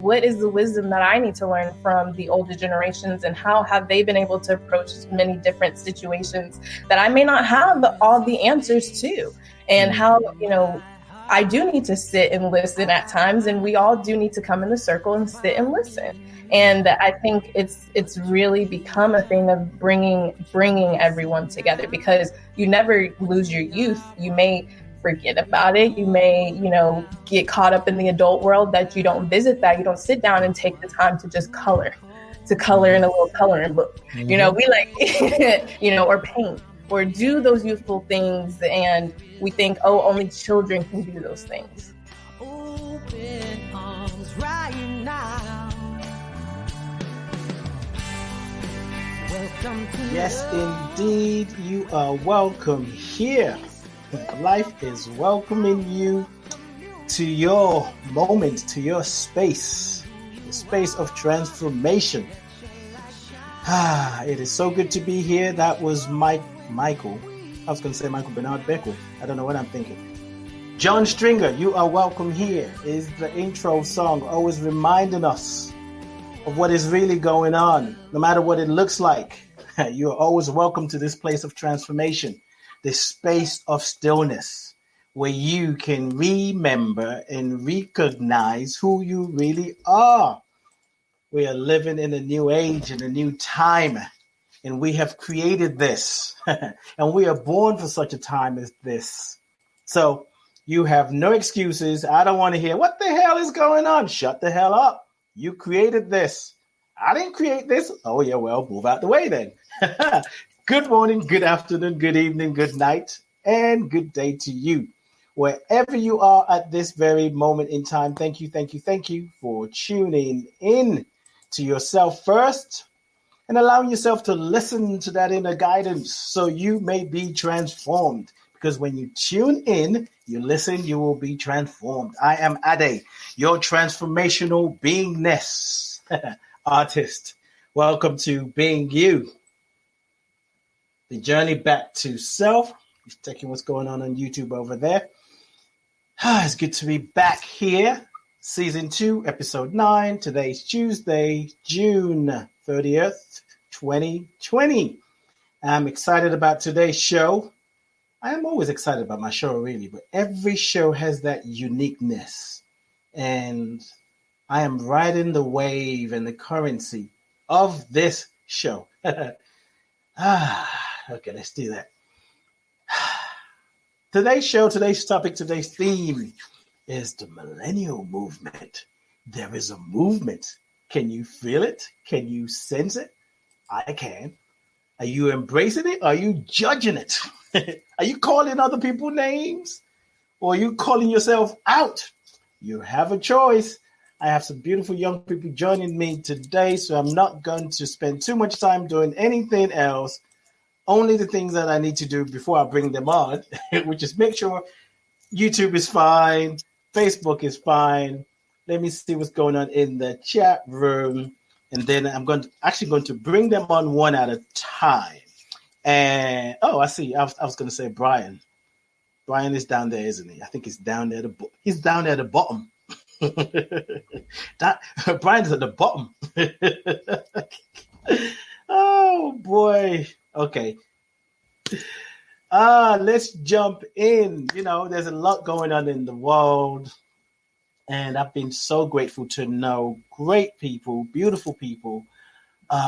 what is the wisdom that I need to learn from the older generations, and how have they been able to approach many different situations that I may not have all the answers to, and how, I do need to sit and listen at times, and we all do need to come in the circle and sit and listen. And I think it's really become a thing of bringing everyone together, because you never lose your youth. You may forget about it. You may, get caught up in the adult world that you don't visit that. You don't sit down and take the time to just color in a little coloring book. Mm-hmm. We like, or paint or do those youthful things. And we think, oh, only children can do those things. Open arms right now. Welcome to yes, indeed, you are welcome here. Life is welcoming you to your moment, to your space, the space of transformation. It is so good to be here. That was Michael. I was going to say Michael Bernard Beckwith. I don't know what I'm thinking. John Stringer, you are welcome here, is the intro song, always reminding us of what is really going on, no matter what it looks like. You are always welcome to this place of transformation, this space of stillness, where you can remember and recognize who you really are. We are living in a new age, in a new time, and we have created this, and we are born for such a time as this. So you have no excuses. I don't want to hear, what the hell is going on? Shut the hell up. You created this. I didn't create this. Oh, yeah, well, move out the way then. Good morning, good afternoon, good evening, good night, and good day to you. Wherever you are at this very moment in time, thank you for tuning in to yourself first and allowing yourself to listen to that inner guidance so you may be transformed. Because when you tune in, you listen, you will be transformed. I am Ade, your transformational beingness artist. Welcome to Being You, the journey back to self. Just checking what's going on YouTube over there. It's good to be back here. Season 2, episode 9. Today's Tuesday, June 30th, 2020. I'm excited about today's show. I am always excited about my show, really, but every show has that uniqueness. And I am riding the wave and the currency of this show. Okay, let's do that. Today's show, today's topic, today's theme is the Millennial Movement. There is a movement. Can you feel it? Can you sense it? I can. Are you embracing it? Are you judging it? Are you calling other people names? Or are you calling yourself out? You have a choice. I have some beautiful young people joining me today, so I'm not going to spend too much time doing anything else. Only the things that I need to do before I bring them on, which is make sure YouTube is fine, Facebook is fine. Let me see what's going on in the chat room. And then I'm going to bring them on one at a time. And, I see. I was going to say Brian. Brian is down there, isn't he? I think he's down there. He's down there at the bottom. Brian's at the bottom. Oh, boy. Okay. Let's jump in. There's a lot going on in the world. And I've been so grateful to know great people, beautiful people. If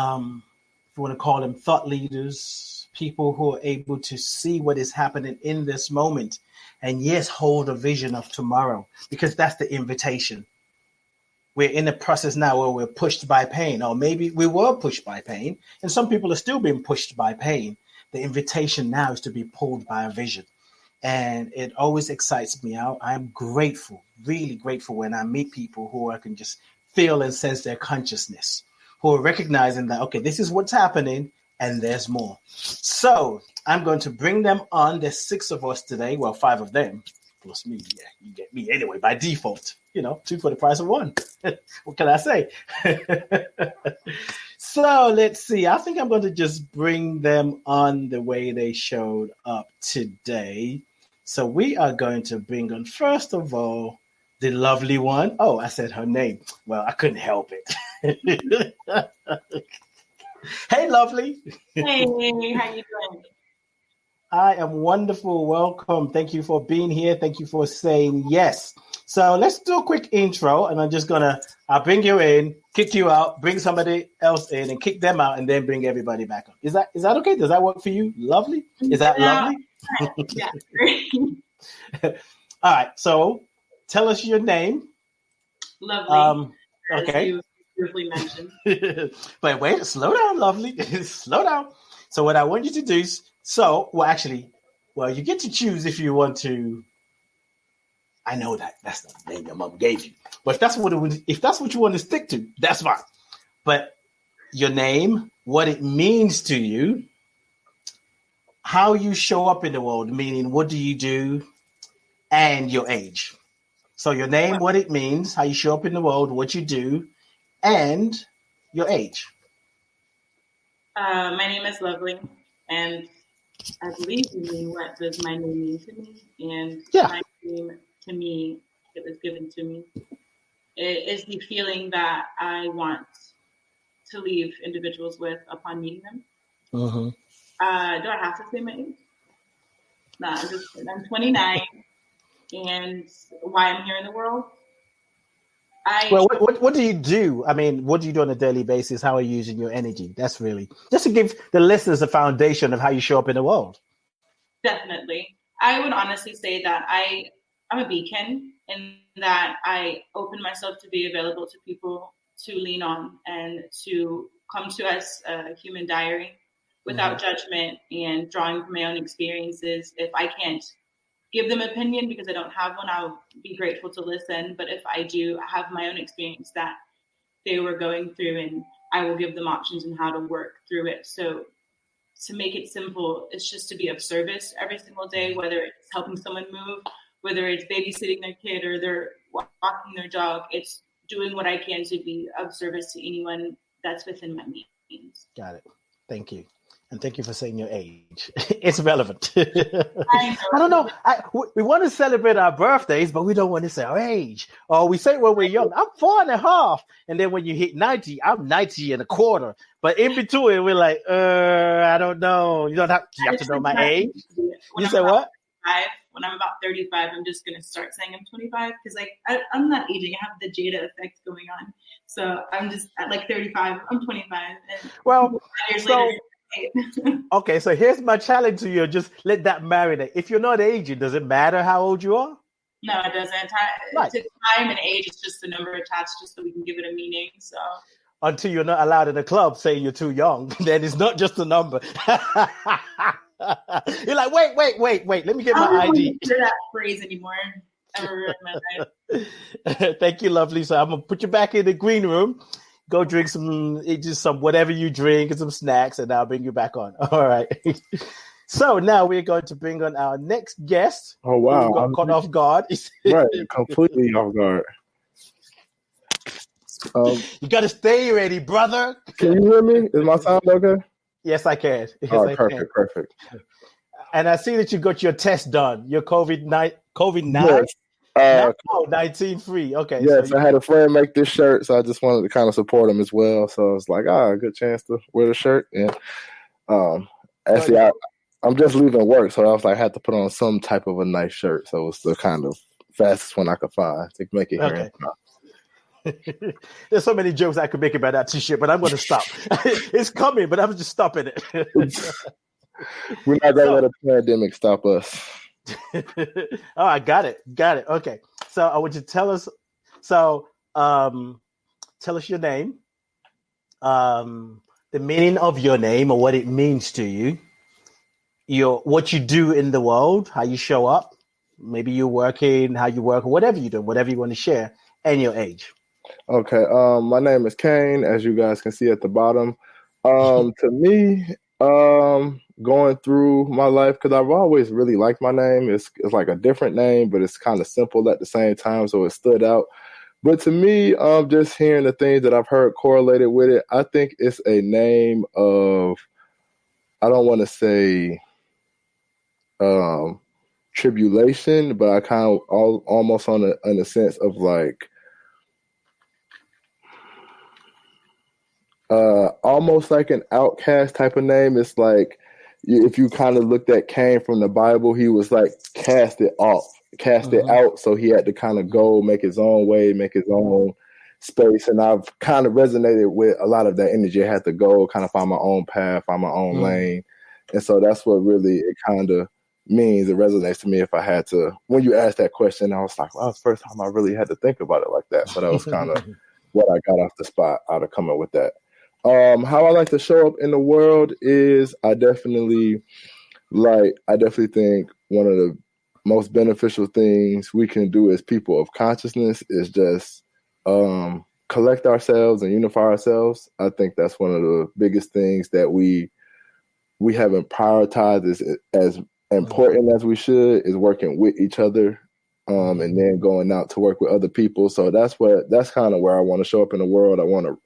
you want to call them thought leaders, people who are able to see what is happening in this moment. And yes, hold a vision of tomorrow, because that's the invitation. We're in a process now where we're pushed by pain, or maybe we were pushed by pain, and some people are still being pushed by pain. The invitation now is to be pulled by a vision. And it always excites me. I'm grateful, really grateful when I meet people who I can just feel and sense their consciousness, who are recognizing that, okay, this is what's happening and there's more. So I'm going to bring them on. There's 6 of us today. Well, 5 of them plus me. Yeah, you get me anyway by default. 2 for the price of 1. What can I say? So let's see. I think I'm going to just bring them on the way they showed up today. So we are going to bring on, first of all, the lovely one. Oh, I said her name. Well, I couldn't help it. Hey, lovely. Hey, how you doing? I am wonderful. Welcome. Thank you for being here. Thank you for saying yes. So let's do a quick intro, and I'll bring you in, kick you out, bring somebody else in, and kick them out, and then bring everybody back on. Is that okay? Does that work for you? Lovely? Is that lovely? Yeah. All right. So tell us your name. Lovely. Okay. As you beautifully mentioned. But wait, slow down, lovely. Slow down. So what I want you to do is, you get to choose if you want to. I know that's the name your mom gave you, but if that's what you want to stick to, that's fine. But your name, what it means to you, how you show up in the world, meaning what do you do, and your age. So your name, what it means, how you show up in the world, what you do, and your age. My name is Lovely, and I believe you mean what does my name mean to me? And my name, to me, it was given to me. It is the feeling that I want to leave individuals with upon meeting them. Mm-hmm. Do I have to say my age? No, I'm 29, and why I'm here in the world. What do you do? I mean, what do you do on a daily basis? How are you using your energy? That's really just to give the listeners a foundation of how you show up in the world. Definitely. I would honestly say that I'm a beacon in that I open myself to be available to people to lean on and to come to us a human diary without judgment and drawing from my own experiences. If I can't give them opinion because I don't have one, I'll be grateful to listen. But if I do have my own experience that they were going through, and I will give them options on how to work through it. So to make it simple, it's just to be of service every single day, whether it's helping someone move, whether it's babysitting their kid or they're walking their dog. It's doing what I can to be of service to anyone that's within my means. Got it. Thank you. And thank you for saying your age. It's relevant. I don't know. We want to celebrate our birthdays, but we don't want to say our age. Or we say when we're young, I'm 4.5. And then when you hit 90, I'm 90.25. But in between, we're like, I don't know. You have to know my age. You say what? When I'm about 35, I'm just going to start saying I'm 25 because I'm not aging. I have the Jada effect going on. So I'm just at 35, I'm 25. And 5 years later, okay, so here's my challenge to you. Just let that marinate. If you're not aging, does it matter how old you are? No, it doesn't. Time and age is just the number attached, just so we can give it a meaning. So until you're not allowed in the club saying you're too young, then it's not just a number. You're like, wait. Let me get my ID. I don't hear that phrase anymore. Ever in my life. Thank you, lovely. So I'm gonna put you back in the green room. Go drink some whatever you drink and some snacks, and I'll bring you back on. All right. So now we're going to bring on our next guest. Oh wow! Who got caught off guard. Right, completely off guard. You got to stay ready, brother. Can you hear me? Is my sound okay? Yes, I can. Yes, all right, perfect. And I see that you got your test done. Your COVID-9. Yes. 19 free. Okay. Yes, so I had a friend make this shirt, so I just wanted to kind of support him as well. So I was like, a good chance to wear the shirt. And actually, I'm just leaving work, so I was like, I had to put on some type of a nice shirt. So it's the kind of fastest one I could find to make it here. Okay. There's so many jokes I could make about that t-shirt, but I'm going to stop. It's coming, but I'm just stopping it. We're not going to let a pandemic stop us. Oh, I got it. Okay. So I want you to tell us. So tell us your name, the meaning of your name or what it means to you, what you do in the world, how you show up, maybe you're working, how you work, or whatever you do, whatever you want to share, and your age. Okay. My name is Kane, as you guys can see at the bottom. To me, going through my life, because I've always really liked my name. It's like a different name, but it's kind of simple at the same time, so it stood out. But to me, just hearing the things that I've heard correlated with it, I think it's a name of, I don't want to say tribulation, but I kind of almost in a sense of like almost like an outcast type of name. It's like if you kind of looked at Cain from the Bible, he was like cast it out. So he had to kind of go make his own way, make his own space. And I've kind of resonated with a lot of that energy. I had to go kind of find my own path, find my own lane. And so that's what really it kind of means. It resonates to me. If I had to, when you asked that question, I was like, well, that was the first time I really had to think about it like that. So that was kind of what I got off the spot out of coming with that. How I like to show up in the world is I definitely think one of the most beneficial things we can do as people of consciousness is just collect ourselves and unify ourselves. I think that's one of the biggest things that we haven't prioritized as important as we should, is working with each other and then going out to work with other people. So that's kind of where I want to show up in the world. I want to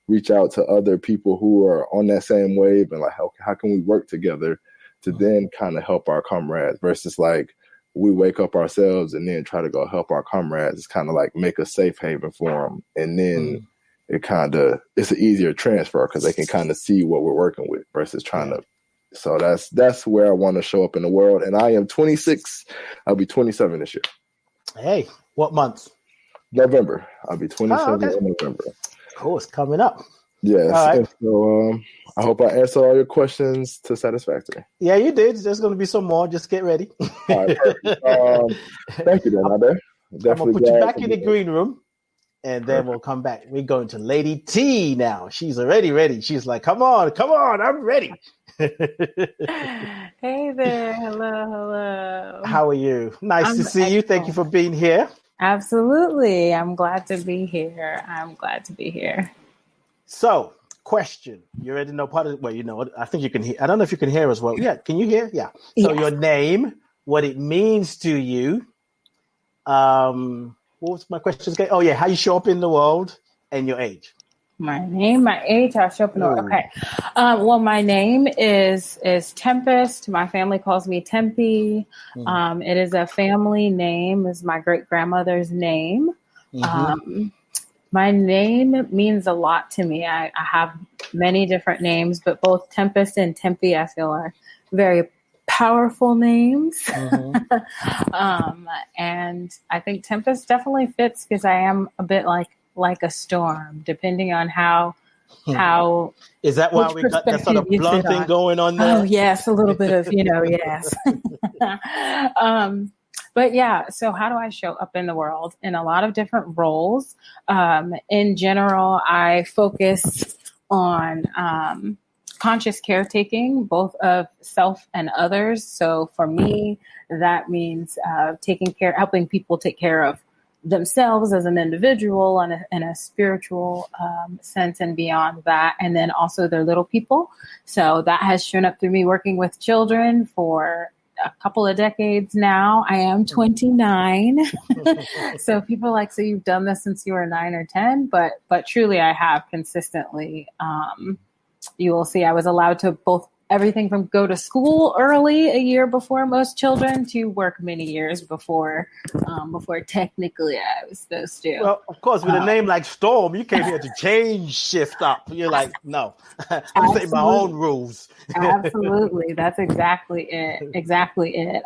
reach out to other people who are on that same wave and like, how can we work together to then kind of help our comrades versus like we wake up ourselves and then try to go help our comrades. It's kind of like make a safe haven for them. And then it's an easier transfer because they can kind of see what we're working with versus trying to. So that's where I want to show up in the world. And I am 26. I'll be 27 this year. Hey, what month? November. I'll be 27 in November. Cool, it's coming up. Yes. All right. So I hope I answered all your questions to satisfactory. Yeah, you did. There's going to be some more. Just get ready. All right, thank you, then, Ade. I'm going to put you back in the green room, and then we'll come back. We're going to Lady T now. She's already ready. She's like, come on, I'm ready. Hey there. Hello. How are you? Nice to see you. Thank you for being here. Absolutely. I'm glad to be here. So, question. You already know part of, well, you know, I think you can hear. I don't know if you can hear as well. Yeah. Can you hear? Yeah. So your name, what it means to you. What was my question again? Oh yeah. How you show up in the world and your age. My name, my age, how I show up in the world. Okay. Well, my name is Tempest. My family calls me Tempe. It is a family name. It's my great grandmother's name. My name means a lot to me. I have many different names, but both Tempest and Tempe, I feel, are very powerful names. And I think Tempest definitely fits because I am a bit like a storm, depending on how is that why we got that sort of blunt thing going on there? Oh yes, a little bit of yes. But yeah, so how do I show up in the world? In a lot of different roles. In general, I focus on conscious caretaking, both of self and others. So for me, that means helping people take care of themselves as an individual and in a spiritual sense and beyond that, and then also their little people. So that has shown up through me working with children for a couple of decades now. I am 29. So people are like, so you've done this since you were 9 or 10, but truly I have consistently. You will see I was allowed to both everything from go to school early a year before most children to work many years before technically I was supposed to. Well, of course, with a name like Storm, you came here to change shift up. You're like, no, I'm setting my own rules. Absolutely. That's exactly it.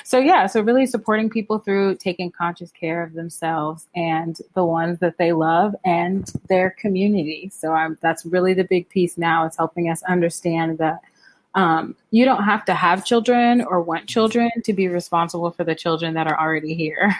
So really supporting people through taking conscious care of themselves and the ones that they love and their community. So that's really the big piece now. It's helping us understand that you don't have to have children or want children to be responsible for the children that are already here.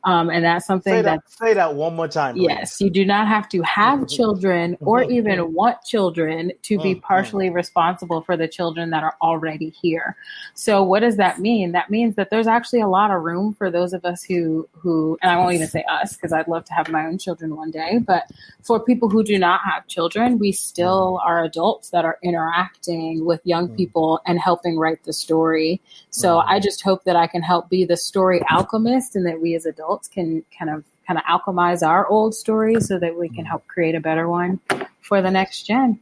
And that's something say that one more time. Please. Yes, you do not have to have children or even want children to be partially responsible for the children that are already here. So what does that mean? That means that there's actually a lot of room for those of us who, and I won't even say us because I'd love to have my own children one day, but for people who do not have children, we still are adults that are interacting with young people and helping write the story. So I just hope that I can help be the story alchemist and that we as adults can kind of alchemize our old story so that we can help create a better one for the next gen.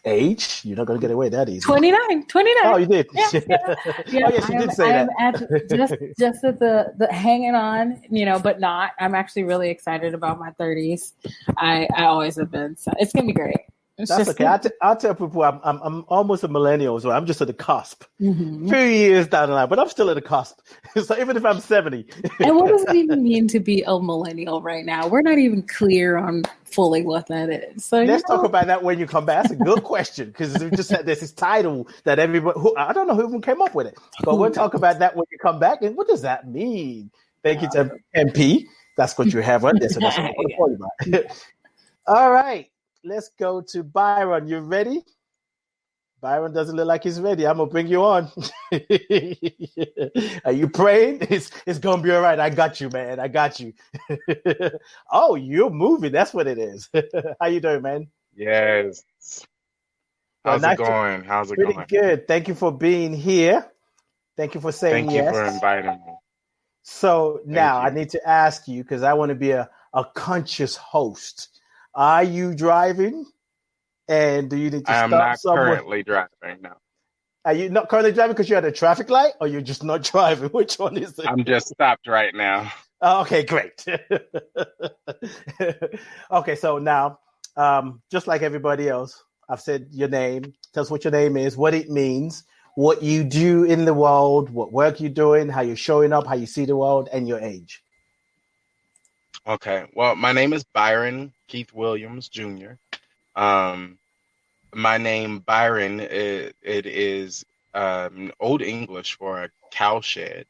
Age? You're not going to get away that easy. 29. Oh, you did? Yeah. Oh, yes, you did say that. Just at the hanging on, but not. I'm actually really excited about my 30s. I always have been. So it's going to be great. That's okay. I'll tell people I'm almost a millennial, so I'm just at the cusp. Mm-hmm. 3 years down the line, but I'm still at the cusp. So even if I'm 70. And what does it even mean to be a millennial right now? We're not even clear on fully what that is. So let's talk about that when you come back. That's a good question, because we just had this title that everybody, I don't know who even came up with it, but we'll talk about that when you come back. And what does that mean? Thank you to MP. That's what you have on this. So that's what I'm talking about. All right. Let's go to Byron. You ready? Byron doesn't look like he's ready. I'm gonna bring you on. Are you praying? It's gonna be all right. I got you, man. I got you. Oh, you're moving. That's what it is. How you doing, man? Yes. How's it going? How's it Pretty going? good. Thank you for being here. Thank you for saying Thank yes. you for inviting me. So now I need to ask you, because I want to be a conscious host. Are you driving? And do you need to I am stop not somewhere? currently driving now. Are you not currently driving because you're at a traffic light, or you're just not driving? Which one is it? I'm just stopped right now. Oh, okay, great. Okay, so now, just like everybody else, I've said your name. Tell us what your name is, what it means, what you do in the world, what work you're doing, how you're showing up, how you see the world, and your age. Okay. Well, my name is Byron Keith Williams Jr. My name Byron, it is Old English for a cowshed.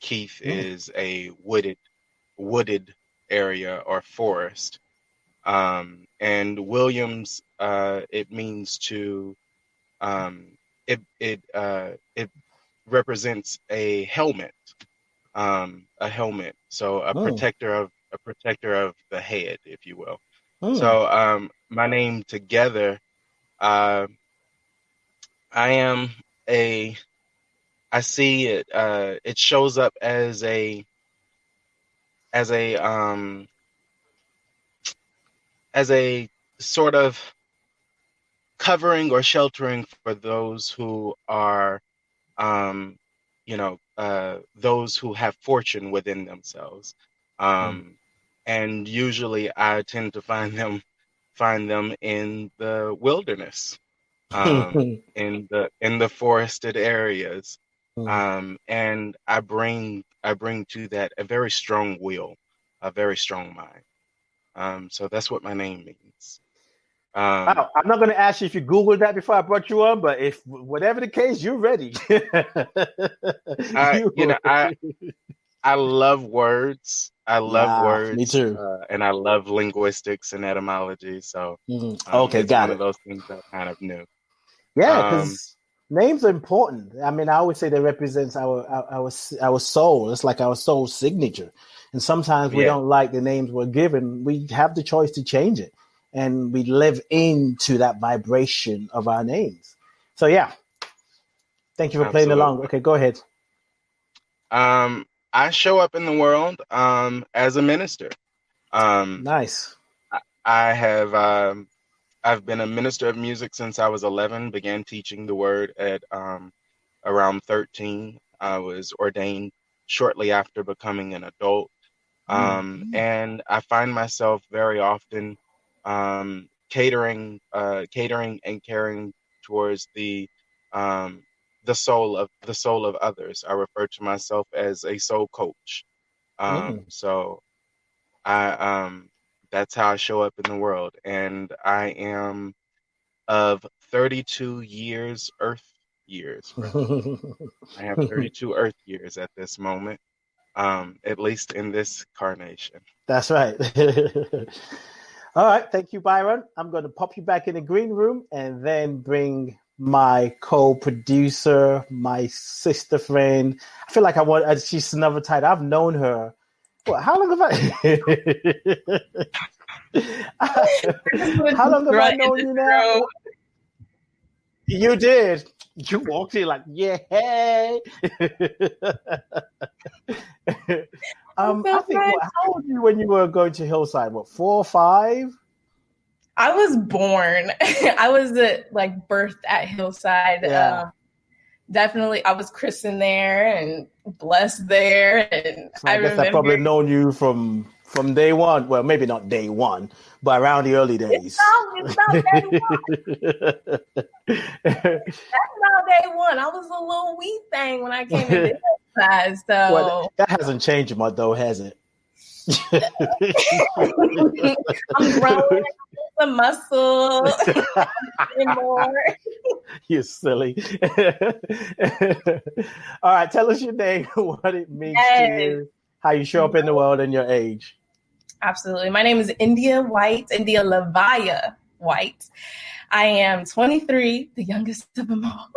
Keith is a wooded area or forest. And Williams, it means to it represents a helmet. So a protector of the head, if you will. So my name together, I see it, it shows up as a sort of covering or sheltering for those who are those who have fortune within themselves. And usually I tend to find them in the wilderness, in the forested areas. And I bring to that a very strong will, a very strong mind. So that's what my name means. I'm not going to ask you if you Googled that before I brought you on, but if whatever the case, you're ready. I love words. I love words. Me too. And I love linguistics and etymology. So okay, it's one of those things I kind of knew. Yeah, because names are important. I mean, I always say they represent our soul. It's like our soul signature. And sometimes we don't like the names we're given. We have the choice to change it. And we live into that vibration of our names. So yeah. Thank you for playing along. Okay, go ahead. I show up in the world as a minister. Nice. I have I've been a minister of music since I was 11, began teaching the word at around 13. I was ordained shortly after becoming an adult. And I find myself very often catering and caring towards the soul of others. I refer to myself as a soul coach. So I that's how I show up in the world. And I am of 32 years, earth years. I have 32 earth years at this moment, at least in this carnation. That's right. All right. Thank you, Byron. I'm going to pop you back in the green room and then bring my co-producer, my sister friend. I feel like she's another title. I've known her. Well, how long have I known you now? You did. You walked in like, yeah, hey. I think how old were you when you were going to Hillside? What, 4 or 5? I was born. I was like birthed at Hillside. Yeah. Definitely, I was christened there and blessed there. And So I guess I've probably known you from day one. Well, maybe not day one, but around the early days. It's not day one. That's not day one. I was a little wee thing when I came into class. So well, that hasn't changed much, though, has it? I'm growing the muscle more. You're silly. All right, tell us your name, what it means to you, how you show up in the world, and your age. Absolutely. My name is India Lavaya White. I am 23, the youngest of them all.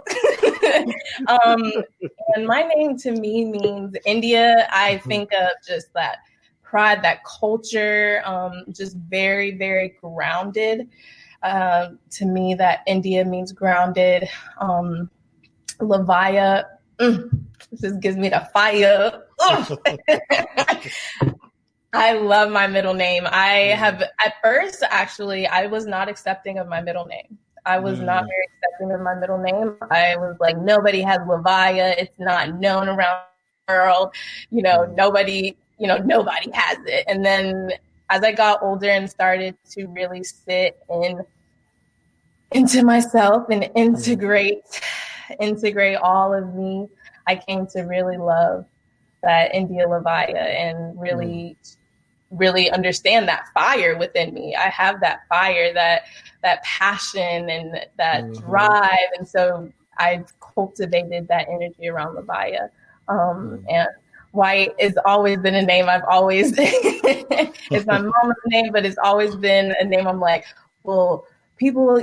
And my name to me means India. I think of just that pride, that culture, just very, very grounded. To me, that India means grounded. Lavaya, this gives me the fire. I love my middle name. I have, at first, actually, I was not accepting of my middle name. I was not very accepting of my middle name. I was like, nobody has Lavaya. It's not known around the world. Nobody has it. And then as I got older and started to really sit into myself and integrate all of me, I came to really love that India Lavaya and really understand that fire within me. I have that fire, that passion and that drive. And so I've cultivated that energy around Lavaya. And White has always been a name I've always, it's my mom's name, but it's always been a name I'm like, well, people,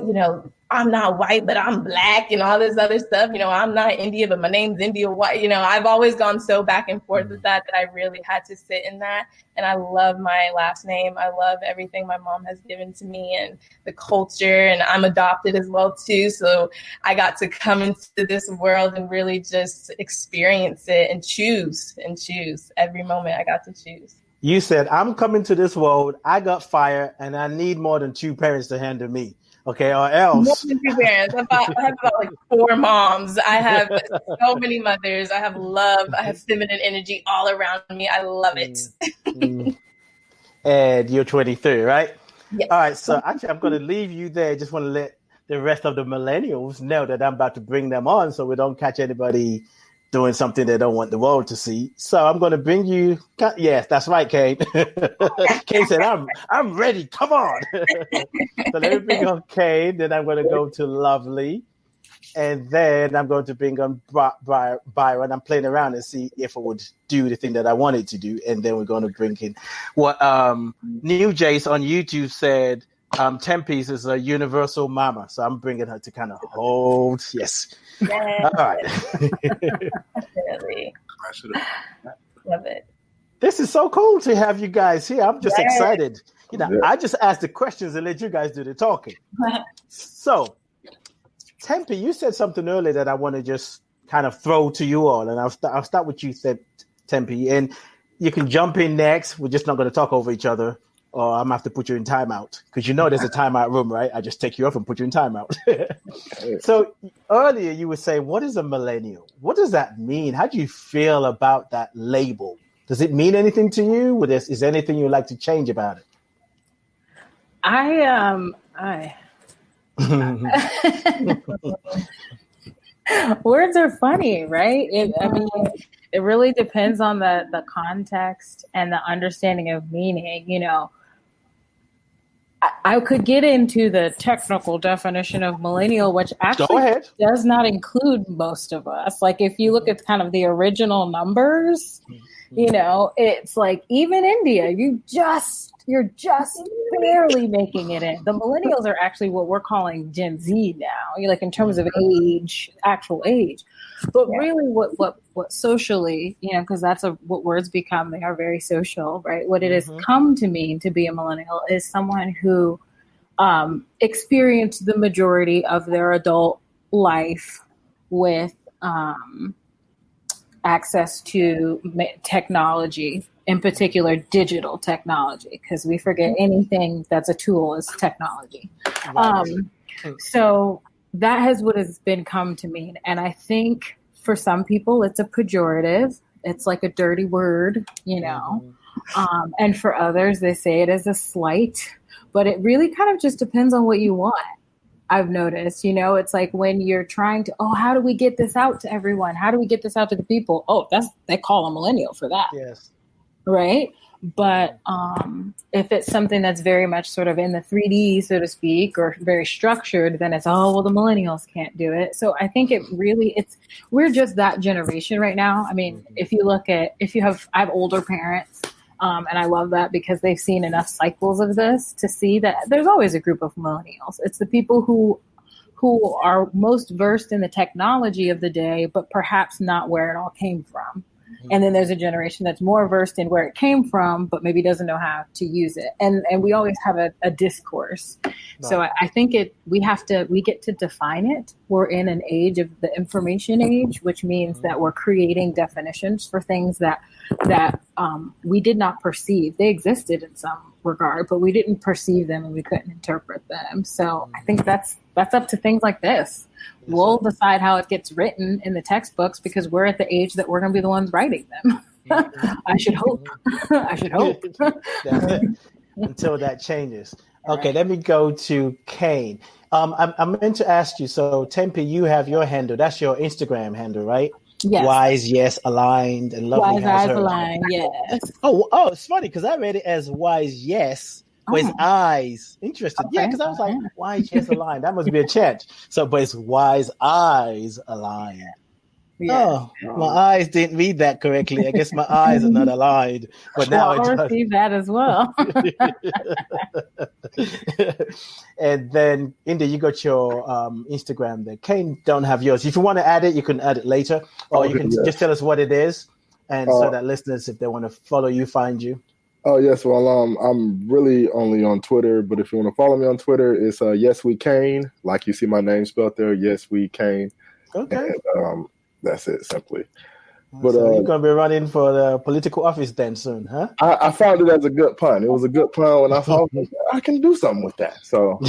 I'm not white, but I'm black and all this other stuff. I'm not India, but my name's India White. I've always gone so back and forth with that I really had to sit in that. And I love my last name. I love everything my mom has given to me and the culture. And I'm adopted as well, too. So I got to come into this world and really just experience it and choose every moment I got to choose. You said, I'm coming to this world. I got fire and I need more than 2 parents to handle me. Okay, or else. More than 2 parents. I have about like 4 moms. I have so many mothers. I have love. I have feminine energy all around me. I love it. And you're 23, right? Yes. All right, so actually I'm going to leave you there. Just want to let the rest of the millennials know that I'm about to bring them on so we don't catch anybody doing something they don't want the world to see. So I'm going to bring you. Yes, that's right, Kane. Kane said, I'm ready. Come on. So let me bring on Kane. Then I'm going to go to Lovely. And then I'm going to bring on Byron. I'm playing around and see if it would do the thing that I wanted to do. And then we're going to bring in what New Jace on YouTube said. Tempe's is a universal mama. So I'm bringing her to kind of hold. Yes. All right. Definitely. Love it. This is so cool to have you guys here. I'm just excited. I just asked the questions and let you guys do the talking. So, Tempe, you said something earlier that I want to just kind of throw to you all. And I'll start with you, Tempe. And you can jump in next. We're just not going to talk over each other. Or I'm going to have to put you in timeout. Because there's a timeout room, right? I just take you off and put you in timeout. So earlier you were saying, what is a millennial? What does that mean? How do you feel about that label? Does it mean anything to you? Is there anything you'd like to change about it? Words are funny, right? It really depends on the context and the understanding of meaning. I could get into the technical definition of millennial, which actually does not include most of us. Like if you look at kind of the original numbers, it's like even India, you're just barely making it in. The millennials are actually what we're calling Gen Z now, like in terms of age, actual age. But really what socially, because that's what words become, they are very social, right? What it has come to mean to be a millennial is someone who experienced the majority of their adult life with access to technology, in particular digital technology, because we forget anything that's a tool is technology. So that has what has been come to mean. And I think for some people it's a pejorative. It's like a dirty word, you know. And for others, they say it as a slight, but it really kind of just depends on what you want. I've noticed, you know, it's like when you're trying to, how do we get this out to everyone? How do we get this out to the people? They call a millennial for that. Yes. Right. But if it's something that's very much sort of in the 3D, so to speak, or very structured, then it's, the millennials can't do it. So I think we're just that generation right now. I mean, if you look at, I have older parents, and I love that because they've seen enough cycles of this to see that there's always a group of millennials. It's the people who are most versed in the technology of the day, but perhaps not where it all came from. And then there's a generation that's more versed in where it came from, but maybe doesn't know how to use it. And we always have a discourse. Right. So I think we get to define it. We're in an age of the information age, which means that we're creating definitions for things that we did not perceive. They existed in some regard, but we didn't perceive them and we couldn't interpret them. So I think that's up to things like this. We'll decide how it gets written in the textbooks because we're at the age that we're going to be the ones writing them. I should hope. That's it. Until that changes. Okay, Let me go to Kane. I'm meant to ask you, so Tempe, you have your handle. That's your Instagram handle, right? Yes. Wise, yes, aligned, and lovely. Wise, eyes, aligned, yes. Oh, it's funny because I read it as wise, yes. With eyes. Interesting. Okay. Yeah, because I was like, wise, yes, aligned. That must be a chant. So, but it's wise eyes aligned. Yeah. My eyes didn't read that correctly. I guess my eyes are not aligned. But now I receive that as well. And then, India, you got your Instagram there. Kane don't have yours. If you want to add it, you can add it later. Or you can just tell us what it is. And so that listeners, if they want to follow you, find you. Oh, yes. Well, I'm really only on Twitter, but if you want to follow me on Twitter, it's Yes We Kane. Like you see my name spelled there, Yes We Kane. Okay. And, that's it, simply. But so you're going to be running for the political office then soon, huh? I found it as a good pun. It was a good pun when I saw I can do something with that. So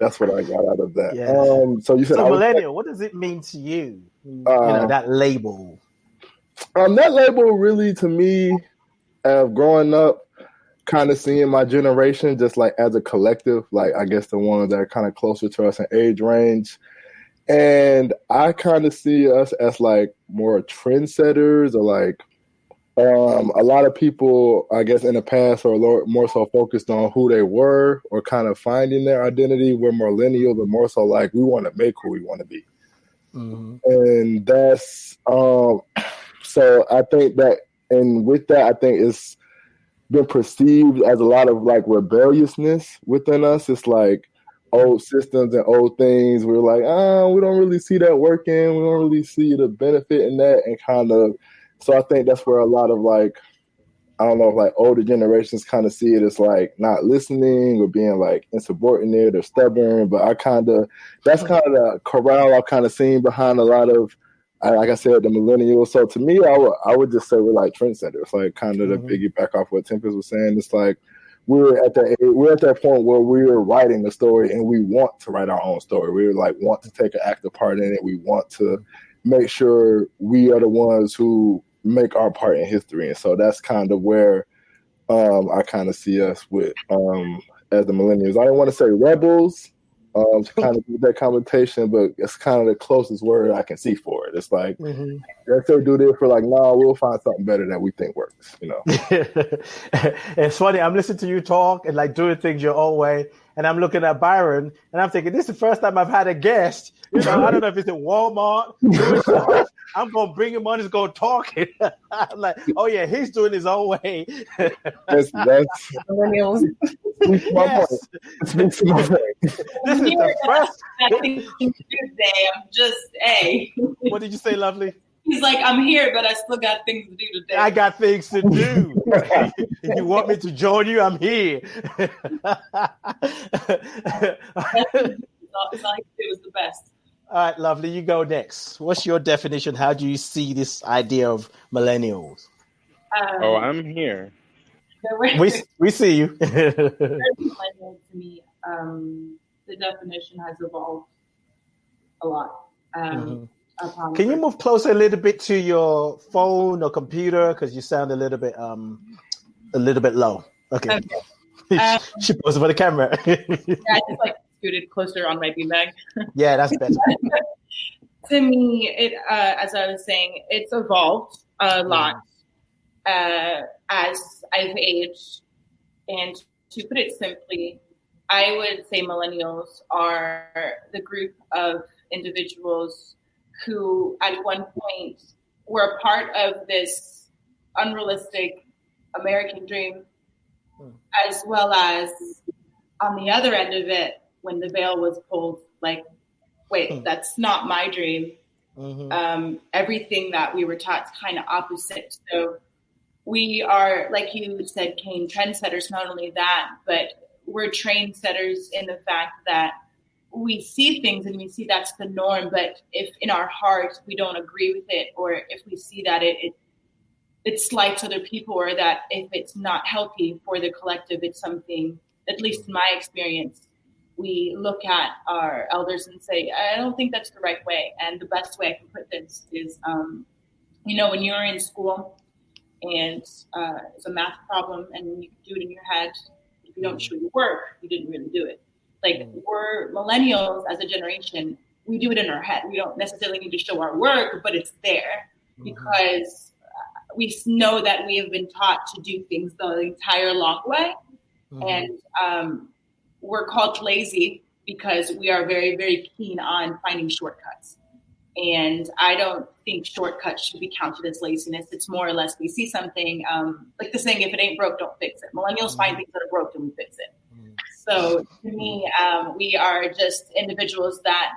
that's what I got out of that. Yes. So you said millennial, what does it mean to you? That label. That label really, to me, growing up, kind of seeing my generation just like as a collective, like I guess the ones that are kind of closer to us in age range. And I kind of see us as like more trendsetters or like a lot of people, I guess, in the past are more so focused on who they were or kind of finding their identity. We're millennials, but more so like we want to make who we want to be. Mm-hmm. And that's so I think that, and with that, I think it's been perceived as a lot of like rebelliousness within us. It's like old systems and old things. We're like, we don't really see that working. We don't really see the benefit in that. And kind of, so I think that's where a lot of like, I don't know, like older generations kind of see it as like not listening or being like insubordinate or stubborn. But that's kind of the corral I've kind of seen behind a lot of, like I said, the millennials. So to me, I would just say we're like trendsetters, like kind of to piggyback off what Tempest was saying. It's like we're at that point where we're writing a story and we want to write our own story. We like want to take an active part in it. We want to make sure we are the ones who make our part in history. And so that's kind of where I kind of see us with as the millennials. I don't want to say rebels. To kind of do that connotation, but it's kind of the closest word I can see for it. It's like, let's say do this for like, no, we'll find something better that we think works, you know. It's funny, I'm listening to you talk and like doing things your own way, and I'm looking at Byron, and I'm thinking, this is the first time I've had a guest. You know, I don't know if it's in Walmart doing stuff. I'm going to bring him on, he's going to talk. I'm like, oh yeah, he's doing his own way. That's Millennials. Yes. This is the first. I'm just, hey. What did you say, Lovely? He's like, I'm here, but I still got things to do today. I got things to do. If you want me to join you, I'm here. It's not like it was the best. All right, lovely. You go next. What's your definition? How do you see this idea of millennials? Oh, I'm here. We see you. Millennial, to me, the definition has evolved a lot. Can you move closer a little bit to your phone or computer, because you sound a little bit low. Okay. She posed for the camera. Yeah, I just like scooted closer on my beanbag. Yeah, that's better. To me, it as I was saying, it's evolved a lot as I've aged. And to put it simply, I would say millennials are the group of individuals who at one point were a part of this unrealistic American dream, as well as on the other end of it, when the veil was pulled, like, wait, that's not my dream. Everything that we were taught is kind of opposite. So we are, like you said, Kane, trendsetters. Not only that, but we're trendsetters in the fact that we see things and we see that's the norm. But if in our heart we don't agree with it, or if we see that it slights other people, or that if it's not healthy for the collective, it's something, at least in my experience, we look at our elders and say, I don't think that's the right way. And the best way I can put this is, when you're in school and it's a math problem and you do it in your head, if you don't show your work, you didn't really do it. Like, we're millennials as a generation, we do it in our head. We don't necessarily need to show our work, but it's there because we know that we have been taught to do things the entire long way. And we're called lazy because we are very, very keen on finding shortcuts. And I don't think shortcuts should be counted as laziness. It's more or less, we see something, like the saying, if it ain't broke, don't fix it. Millennials find things that are broke and we fix it. So to me, we are just individuals that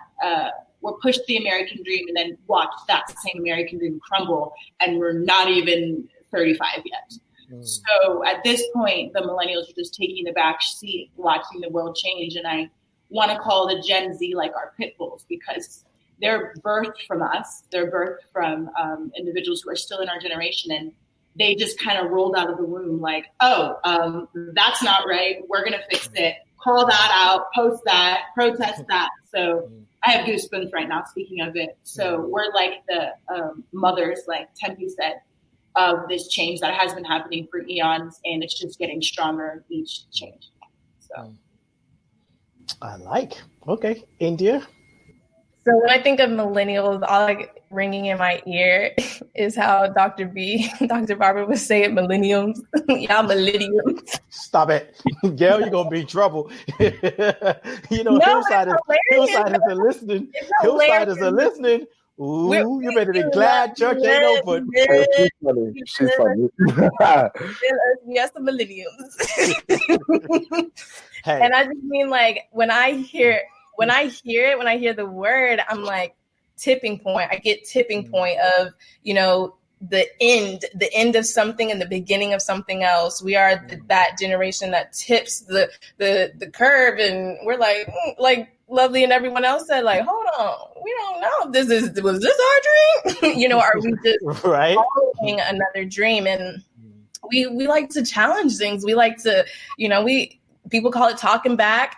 were pushed the American dream and then watched that same American dream crumble, and we're not even 35 yet. So at this point, the millennials are just taking the back seat, watching the world change. And I want to call the Gen Z like our pit bulls, because they're birthed from us. They're birthed from individuals who are still in our generation. And they just kind of rolled out of the womb like, that's not right. We're going to fix it. Call that out, post that, protest that. So I have goosebumps right now speaking of it. So we're like the mothers, like Tempe said, of this change that has been happening for eons, and it's just getting stronger each change. So I like. Okay, India. So when I think of millennials, all like ringing in my ear is how Dr. Barbara would say it, millennials. Y'all millennials. Stop it. Gail, you're going to be in trouble. Hillsiders are listening. Hillsiders are listening. Ooh, you better be glad church ain't open. She's funny. Yes, the millennials. Hey. And I just mean, like, when I hear the word, I'm like, tipping point. I get tipping point of, the end of something and the beginning of something else. We are that generation that tips the curve, and we're like Lovely and everyone else said, like, hold on, we don't know. Was this our dream? Are we just following another dream? And we like to challenge things. We like to, people call it talking back.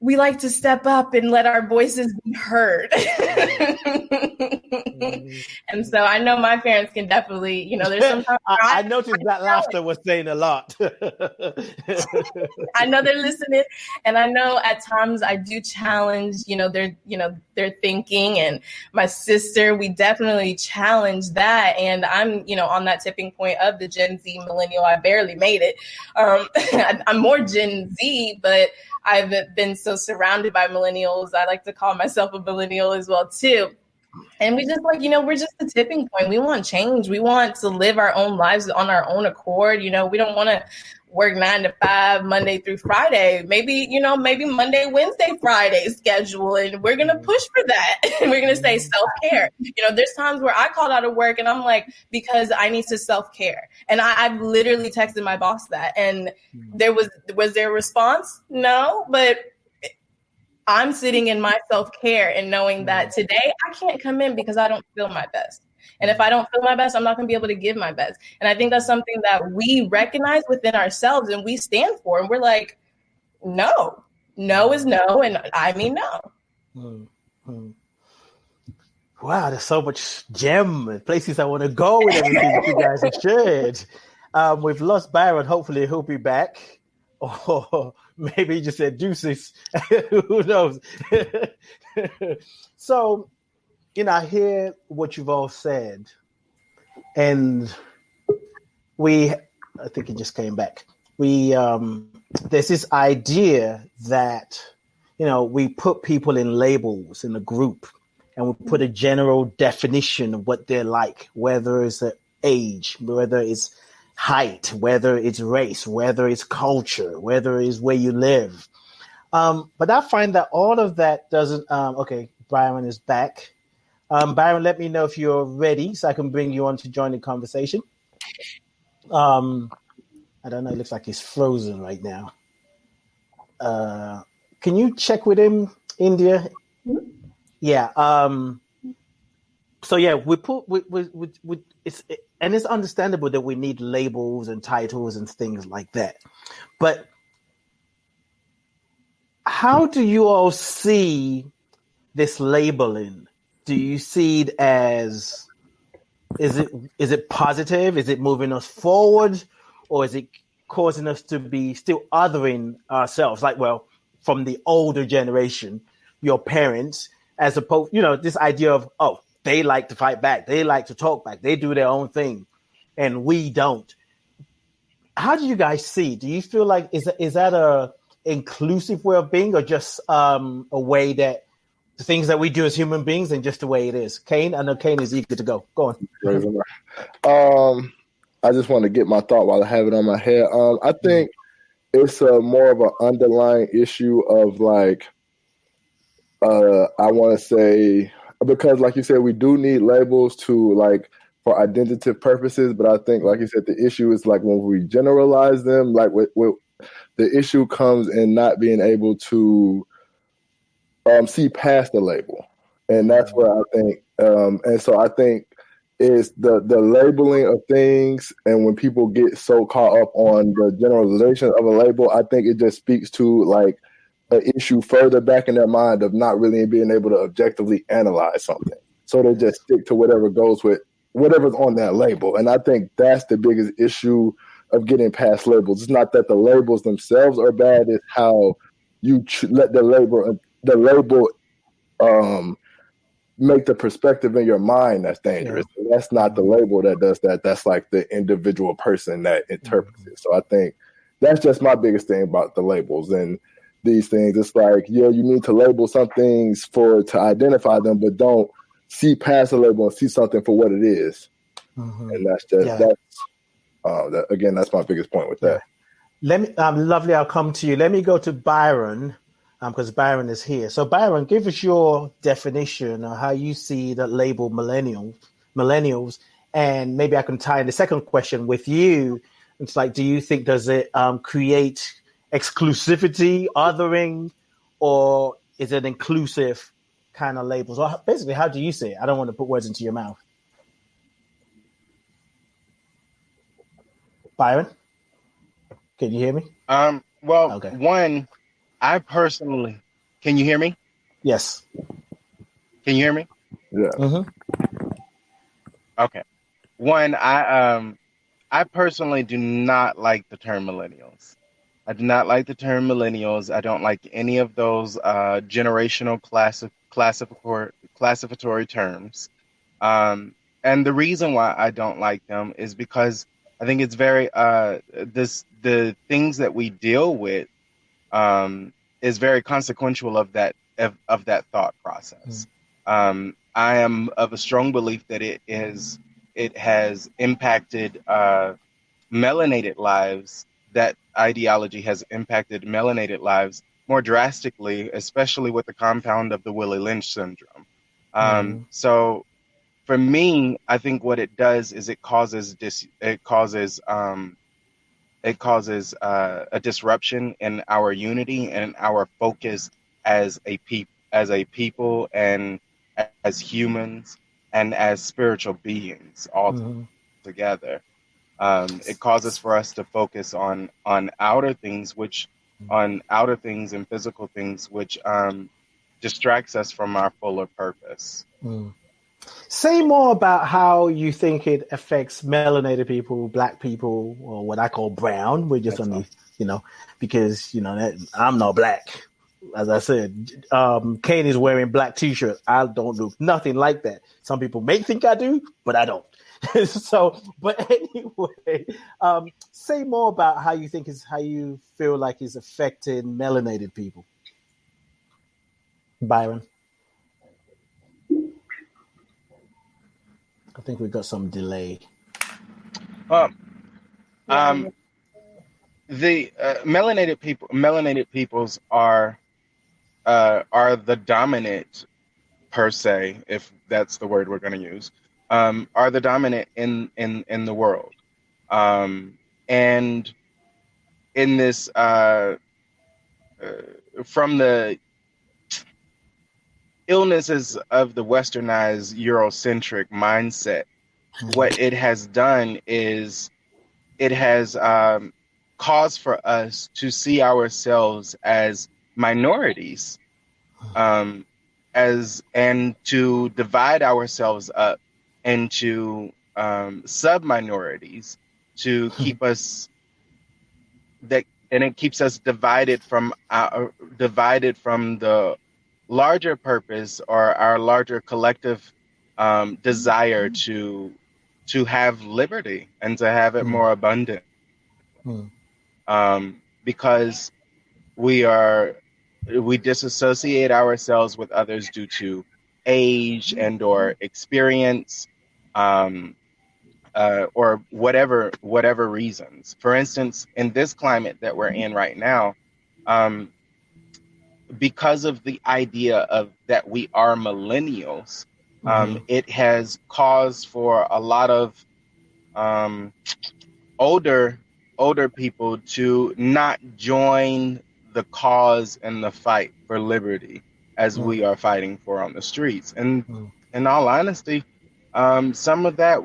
We like to step up and let our voices be heard. And so I know my parents can definitely, there's sometimes I noticed that laughter was saying a lot. I know they're listening, and I know at times I do challenge, their thinking. And my sister, we definitely challenge that. And I'm, on that tipping point of the Gen Z millennial. I barely made it. I'm more Gen Z, but I've been so surrounded by millennials. I like to call myself a millennial as well, too. And we just we're just the tipping point. We want change. We want to live our own lives on our own accord. We don't want to work 9 to 5, Monday through Friday. Maybe Monday, Wednesday, Friday schedule. And we're going to push for that. And we're going to say self-care. There's times where I called out of work and I'm like, because I need to self-care. And I've literally texted my boss that. And was there a response? No, but I'm sitting in my self-care and knowing that today I can't come in because I don't feel my best. And if I don't feel my best, I'm not going to be able to give my best. And I think that's something that we recognize within ourselves and we stand for. And we're like, no is no. And I mean no. Mm-hmm. Wow, there's so much gem and places I want to go with everything that you guys have shared. We've lost Byron. Hopefully he'll be back. Or maybe he just said deuces. Who knows? So, I hear what you've all said. And I think he just came back. There's this idea that, we put people in labels in a group and we put a general definition of what they're like, whether it's age, whether it's height, whether it's race, whether it's culture, whether it's where you live. But I find that all of that doesn't, okay, Byron is back. Byron, let me know if you're ready so I can bring you on to join the conversation. I don't know, it looks like he's frozen right now. Can you check with him, India? Yeah. So yeah, it's understandable that we need labels and titles and things like that. But how do you all see this labeling? Do you see it as, is it positive? Is it moving us forward? Or is it causing us to be still othering ourselves? Like, well, from the older generation, your parents, as opposed, this idea of, oh, they like to fight back. They like to talk back. They do their own thing and we don't. How do you guys see? Do you feel like, is that a inclusive way of being or just a way that the things that we do as human beings and just the way it is? Kane, I know Kane is eager to go. Go on. I just want to get my thought while I have it on my head. I think it's more of an underlying issue of like, I want to say, because like you said, we do need labels to like for identitative purposes. But I think, like you said, the issue is like when we generalize them, like the issue comes in not being able to see past the label. And that's where I think, and so I think is the labeling of things. And when people get so caught up on the generalization of a label, I think it just speaks to like an issue further back in their mind of not really being able to objectively analyze something. So they just stick to whatever goes with whatever's on that label. And I think that's the biggest issue of getting past labels. It's not that the labels themselves are bad, it's how you let the label make the perspective in your mind that's dangerous. Yeah. That's not the label that does that. That's like the individual person that interprets it. So I think that's just my biggest thing about the labels and these things. It's like, yeah, you need to label some things to identify them, but don't see past the label and see something for what it is. Mm-hmm. And that's just again, that's my biggest point with that. Let me, lovely. I'll come to you. Let me go to Byron. Because Byron is here. So Byron, give us your definition of how you see the label millennials, and maybe I can tie in the second question with you. It's like, do you think does it create exclusivity, othering, or is it inclusive kind of labels? Or basically, how do you see it? I don't want to put words into your mouth. Byron, can you hear me? Well, okay. One, I personally, can you hear me? Yes. Can you hear me? Yeah. Mm-hmm. Okay. One, I personally do not like the term millennials. I do not like the term millennials. I don't like any of those generational classificatory terms. And the reason why I don't like them is because I think it's very the things that we deal with is very consequential of that thought process. I am of a strong belief that it has impacted melanated lives. That ideology has impacted melanated lives more drastically, especially with the compound of the Willie Lynch syndrome. So, for me, I think what it does is it causes a disruption in our unity and our focus as a people and as humans and as spiritual beings all together. It causes for us to focus on outer things, on outer things and physical things, which distracts us from our fuller purpose. Say more about how you think it affects melanated people, black people, or what I call brown. We're just only, because I'm not black. As I said, Kane is wearing black t-shirt. I don't look nothing like that. Some people may think I do, but I don't. But anyway, say more about how you feel like is affecting melanated people. Byron. I think we got some delay. The melanated peoples are the dominant, per se, if that's the word we're going to use, are the dominant in the world, and in this from the illnesses of the westernized Eurocentric mindset, what it has done is it has caused for us to see ourselves as minorities, and to divide ourselves up into sub-minorities to keep us and it keeps us divided from the larger purpose or our larger collective desire to have liberty and to have it more abundant, because we disassociate ourselves with others due to age and or experience, or whatever reasons. For instance, in this climate that we're in right now, because of the idea of that we are millennials, it has caused for a lot of older people to not join the cause and the fight for liberty as we are fighting for on the streets. And in all honesty, some of that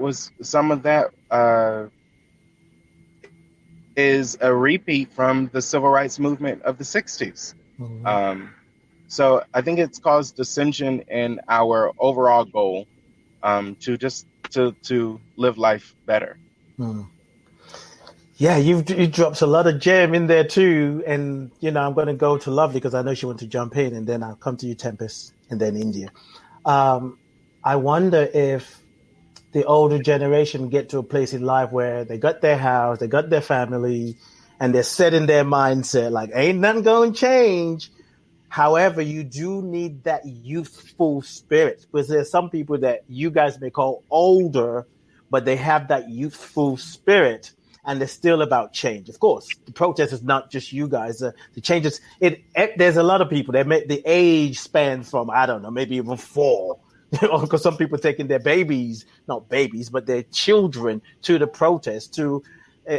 is a repeat from the civil rights movement of the 60s. So I think it's caused dissension in our overall goal to live life better. Yeah, you dropped a lot of gem in there too, and I'm going to go to Lovely because I know she wants to jump in, and then I'll come to you, Tempest, and then India. I wonder if the older generation get to a place in life where they got their house, they got their family, and they're set in their mindset like ain't nothing going to change. However, you do need that youthful spirit, because there's some people that you guys may call older, but they have that youthful spirit, and they're still about change. Of course, the protest is not just you guys. The changes. There's a lot of people that make the age span from, I don't know, maybe even 4. Because some people taking their babies, not babies, but their children to the protest. To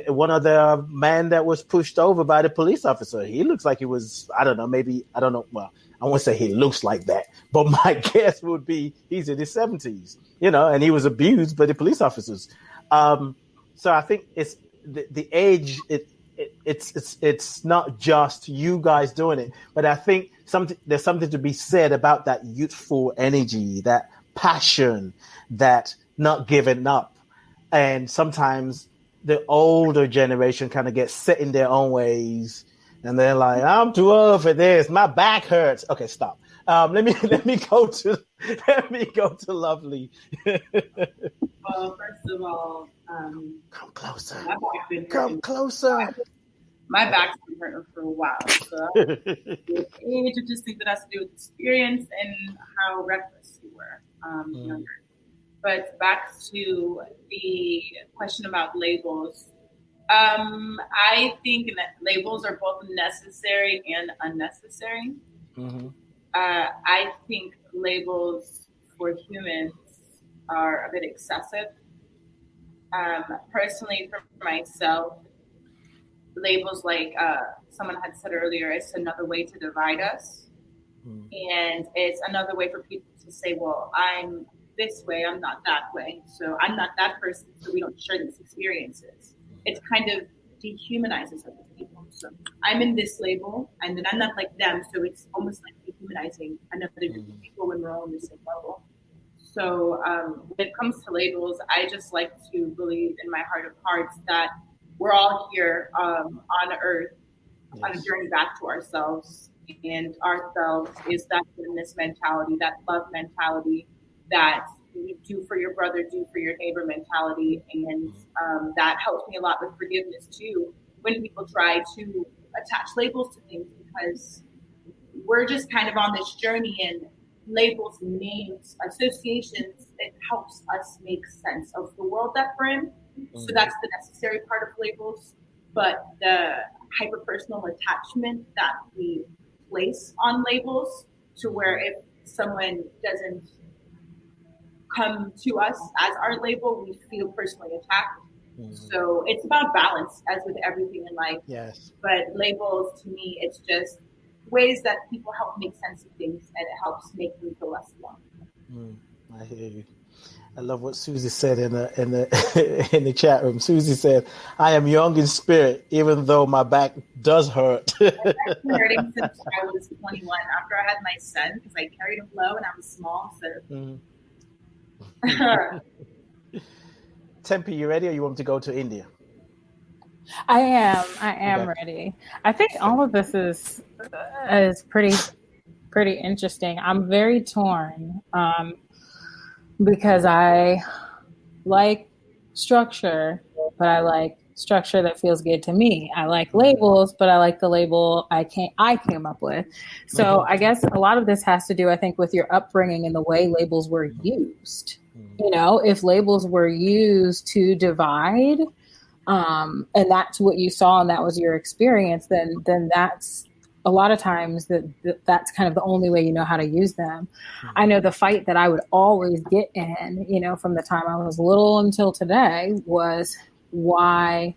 one of the man that was pushed over by the police officer. He looks like he was, I don't know, well, I won't say he looks like that, but my guess would be he's in his 70s, and he was abused by the police officers. So I think it's the age. It's not just you guys doing it, but I think there's something to be said about that youthful energy, that passion, that not giving up. And sometimes the older generation kind of gets set in their own ways, and they're like, "I'm too old for this. My back hurts." Okay, stop. Let me go to Lovely. Well, first of all, come closer. Come closer. My back's been hurting for a while. So with age, I just think that has to do with experience and how reckless you were younger. But back to the question about labels. I think that labels are both necessary and unnecessary. I think labels for humans are a bit excessive. Personally, for myself, labels like someone had said earlier, it's another way to divide us. And it's another way for people to say, well, I'm this way, I'm not that way. So I'm not that person, so we don't share these experiences. It kind of dehumanizes other people. So I'm in this label, and then I'm not like them. So it's almost like dehumanizing another group of people when we're all on the same level. So when it comes to labels, I just like to believe in my heart of hearts that we're all here on earth on a journey back to ourselves. And ourselves is that goodness mentality, that love mentality, that you do for your brother, do for your neighbor mentality. And that helps me a lot with forgiveness too, when people try to attach labels to things, because we're just kind of on this journey, and labels, names, associations, it helps us make sense of the world that we're in. So that's the necessary part of labels. But the hyper-personal attachment that we place on labels, to where if someone doesn't come to us as our label, we feel personally attacked. So it's about balance, as with everything in life. Yes. But labels, to me, it's just ways that people help make sense of things, and it helps make me feel less alone. I hear you. I love what Susie said in the in the chat room. Susie said, "I am young in spirit, even though my back does hurt." I've been hurting since I was 21. After I had my son, because I carried him low and I was small. So, Tempe, you ready, or you want to go to India? I am ready. I think all of this is pretty interesting. I'm very torn. Because I like structure, but I like structure that feels good to me. I like labels, but I like the label I came up with. So I guess a lot of this has to do, I think, with your upbringing and the way labels were used. You know, if labels were used to divide, and that's what you saw and that was your experience, then that's a lot of times that's kind of the only way you know how to use them. I know the fight that I would always get in, you know, from the time I was little until today, was why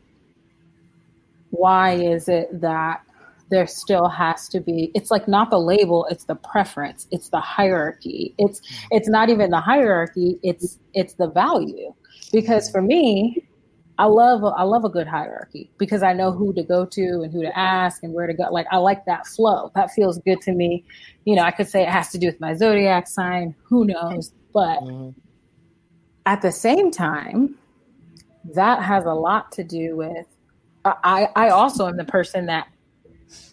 is it that there still has to be, it's like not the label, it's the preference, it's the hierarchy. It's not even the hierarchy, it's the value. Because for me, I love a good hierarchy, because I know who to go to and who to ask and where to go. Like, I like that flow. That feels good to me. You know, I could say it has to do with my zodiac sign. Who knows? But at the same time, that has a lot to do with, I also am the person that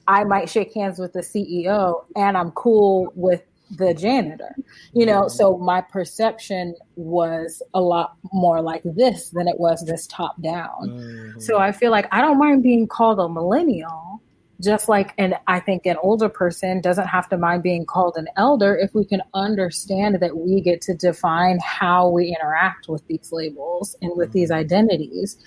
I might shake hands with the CEO and I'm cool with the janitor, you know, so my perception was a lot more like this than it was this top down. So I feel like I don't mind being called a millennial, just like, and I think an older person doesn't have to mind being called an elder if we can understand that we get to define how we interact with these labels and with these identities.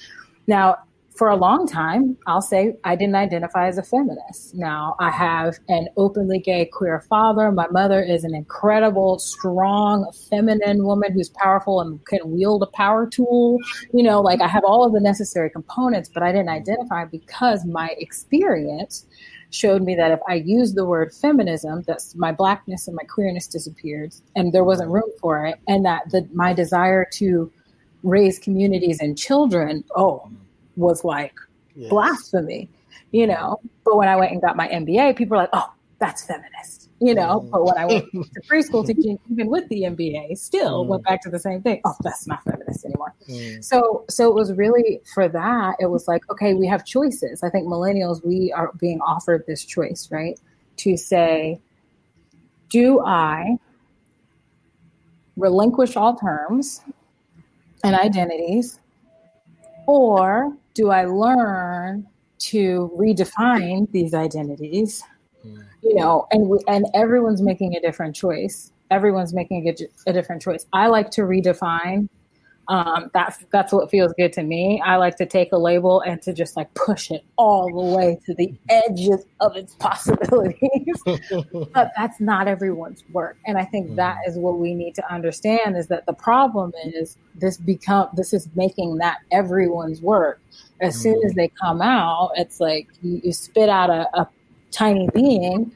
Now, for a long time, I'll say I didn't identify as a feminist. Now, I have an openly gay queer father. My mother is an incredible, strong, feminine woman who's powerful and can wield a power tool. You know, like, I have all of the necessary components, but I didn't identify because my experience showed me that if I used the word feminism, that's my blackness and my queerness disappeared, and there wasn't room for it. And that my desire to raise communities and children, was like blasphemy, you know. But when I went and got my MBA, people were like, "Oh, that's feminist," you know. But when I went to preschool teaching, even with the MBA, still went back to the same thing. Oh, that's not feminist anymore. So it was really, for that, it was like, okay, we have choices. I think millennials, we are being offered this choice, right? To say, do I relinquish all terms and identities, or do I learn to redefine these identities? You know, and everyone's making a different choice. Everyone's making a different choice. I like to redefine. That's what feels good to me. I like to take a label and to just like push it all the way to the edges of its possibilities. But that's not everyone's work. And I think that is what we need to understand, is that the problem is this is making that everyone's work. As soon as they come out, it's like you spit out a tiny being,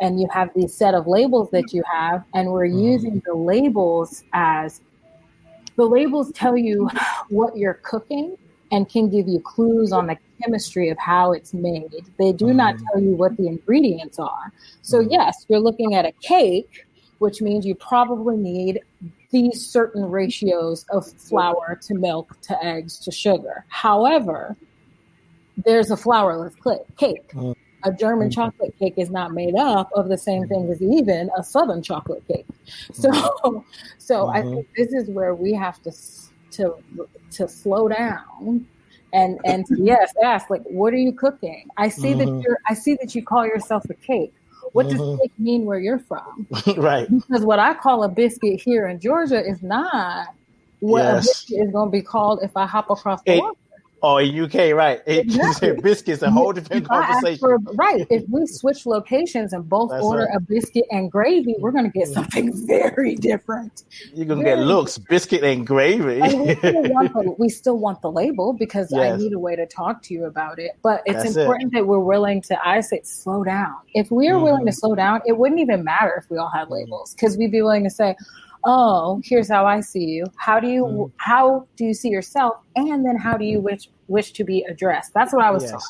and you have these set of labels that you have, and we're using the labels tell you what you're cooking and can give you clues on the chemistry of how it's made. They do not tell you what the ingredients are. So yes, you're looking at a cake, which means you probably need these certain ratios of flour to milk to eggs to sugar. However, there's a flourless cake. A German chocolate cake is not made up of the same things as even a Southern chocolate cake. So I think this is where we have to slow down and ask, like, what are you cooking? I see that you call yourself a cake. What does cake mean where you're from? Right. Because what I call a biscuit here in Georgia is not what a biscuit is going to be called if I hop across the water. Oh, in UK, right. Exactly. Biscuits, a whole different conversation. Right. If we switch locations and both order a biscuit and gravy, we're going to get something very different. You're going to get looks, biscuit and gravy. And we still want the label because I need a way to talk to you about it. But it's important that we're willing to, I say, slow down. If we are willing to slow down, it wouldn't even matter if we all had labels, because we'd be willing to say, oh, here's how I see you. How do you see yourself? And then how do you wish to be addressed? That's what I was taught.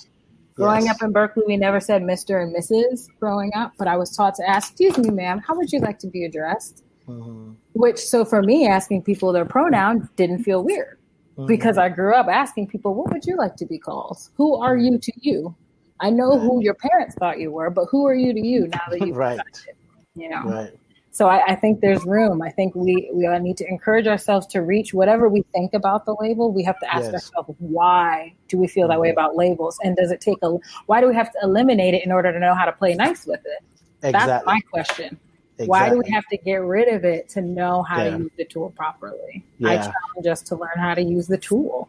Growing up in Berkeley, we never said Mr. and Mrs. growing up, but I was taught to ask, excuse me, ma'am, how would you like to be addressed? So for me, asking people their pronoun didn't feel weird because I grew up asking people, what would you like to be called? Who are you to you? I know who your parents thought you were, but who are you to you now that you've decided, you know? Right. So I think there's room. I think we need to encourage ourselves to reach whatever we think about the label. We have to ask ourselves, why do we feel that way about labels? And does it take why do we have to eliminate it in order to know how to play nice with it? Exactly. That's my question. Exactly. Why do we have to get rid of it to know how to use the tool properly? I challenge us to learn how to use the tool.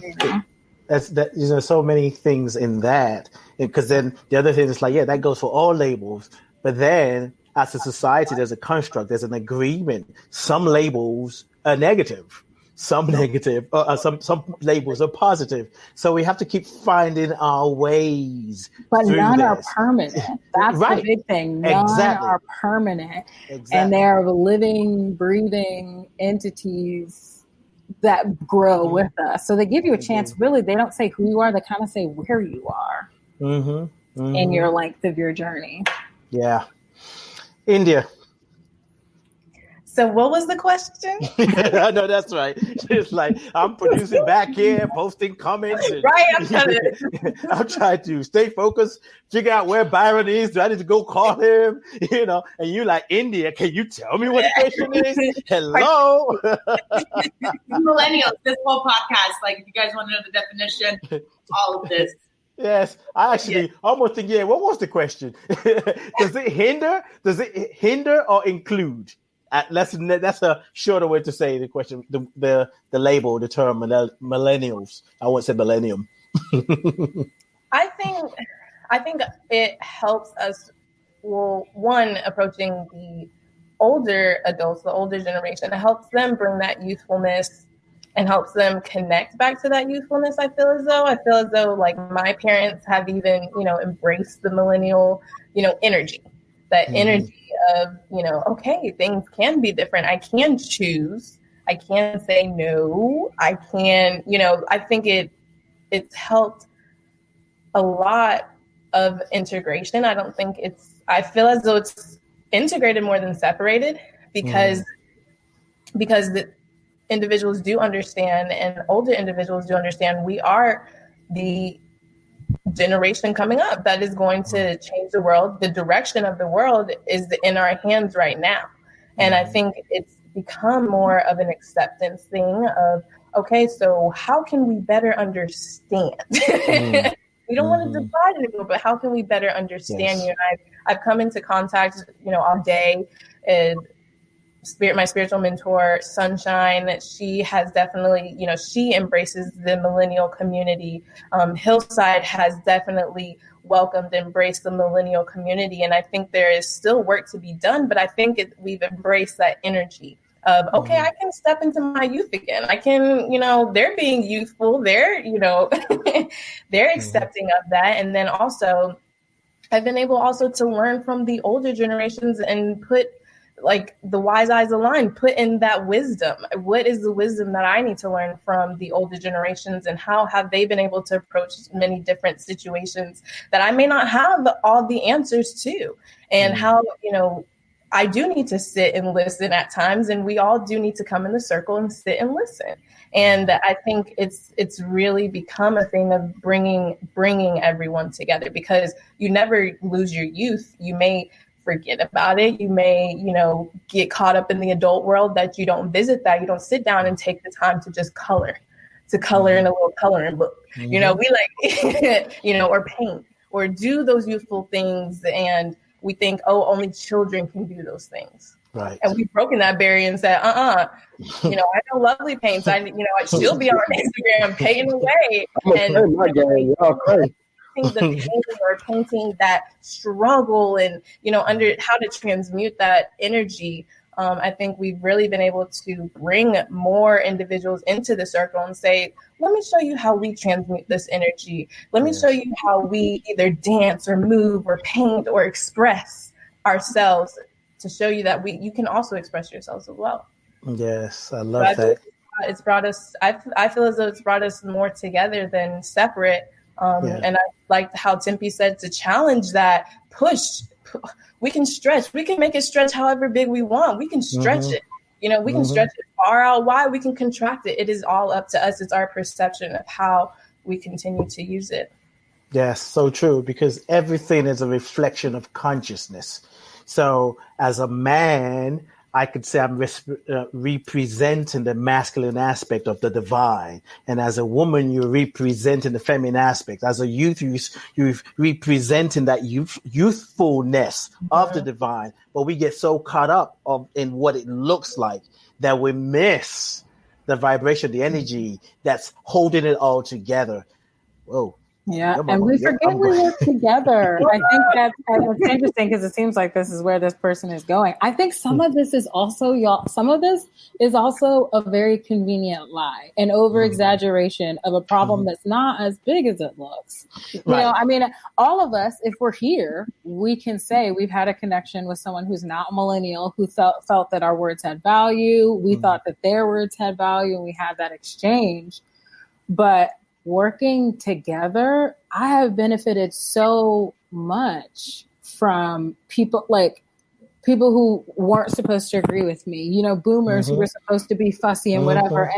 You know? There's so many things in that, because then the other thing is like, that goes for all labels, but then as a society, there's a construct, there's an agreement. Some labels are negative, some negative, some labels are positive. So we have to keep finding our ways. But none are permanent. That's the big thing. None are permanent. And they are living, breathing entities that grow with us. So they give you a chance. Really, they don't say who you are. They kind of say where you are in your length of your journey. Yeah. India. So what was the question? I know, that's right. It's like I'm producing back here, posting comments. I'm trying to stay focused, figure out where Byron is. Do I need to go call him? You know, and you like, India, can you tell me what the question is? Hello. Millennials, this whole podcast, like if you guys want to know the definition, all of this. Yes, I actually almost think, what was the question? Does it hinder or include? That's a shorter way to say the question, the label, the term millennials. I won't say millennium. I think it helps us, one, approaching the older adults, the older generation. It helps them bring that youthfulness and helps them connect back to that youthfulness. I feel as though like my parents have even, embraced the millennial, energy, that energy of, okay, things can be different. I can choose. I can say no. I can, I think it's helped a lot of integration. I feel as though it's integrated more than separated because the individuals do understand, and older individuals do understand, we are the generation coming up that is going to change the world. The direction of the world is in our hands right now. And I think it's become more of an acceptance thing of, okay, so how can we better understand? We don't want to divide anymore, but how can we better understand you? And I've come into contact, all day, and my spiritual mentor, Sunshine, she has definitely, she embraces the millennial community. Hillside has definitely welcomed, embraced the millennial community. And I think there is still work to be done, but I think we've embraced that energy of, okay, I can step into my youth again. I can, they're being youthful. They're, they're accepting of that. And then also I've been able also to learn from the older generations and put like the wise eyes aligned, put in that wisdom. What is the wisdom that I need to learn from the older generations, and how have they been able to approach many different situations that I may not have all the answers to, and how, I do need to sit and listen at times, and we all do need to come in the circle and sit and listen. And I think it's really become a thing of bringing everyone together, because you never lose your youth. You may forget about it. You may, get caught up in the adult world that you don't visit that. You don't sit down and take the time to just color in a little coloring book. We like, or paint or do those youthful things. And we think, oh, only children can do those things. Right. And we've broken that barrier and said, I know lovely paints. I she'll be on Instagram painting away. The painting or painting that struggle and, under how to transmute that energy. I think we've really been able to bring more individuals into the circle and say, let me show you how we transmute this energy. Let me show you how we either dance or move or paint or express ourselves, to show you that you can also express yourselves as well. Yes, I love that. It's brought us, I feel as though it's brought us more together than separate. And I liked how Tempe said to challenge that, push. We can stretch. We can make it stretch however big we want. We can stretch it. We can stretch it far out wide. We can contract it. It is all up to us. It's our perception of how we continue to use it. Yes, so true, because everything is a reflection of consciousness. So as a man, I could say I'm representing the masculine aspect of the divine. And as a woman, you're representing the feminine aspect. As a youth, you're representing that youthfulness of the divine. But we get so caught up in what it looks like that we miss the vibration, the energy that's holding it all together. Whoa. Yeah, and we forget we work together. I think that's interesting, because it seems like this is where this person is going. I think some of this is also, some of this is also a very convenient lie, an over-exaggeration of a problem that's not as big as it looks. All of us, if we're here, we can say we've had a connection with someone who's not a millennial, who felt that our words had value. We thought that their words had value, and we had that exchange. But working together, I have benefited so much from people who weren't supposed to agree with me, boomers who were supposed to be fussy and whatever.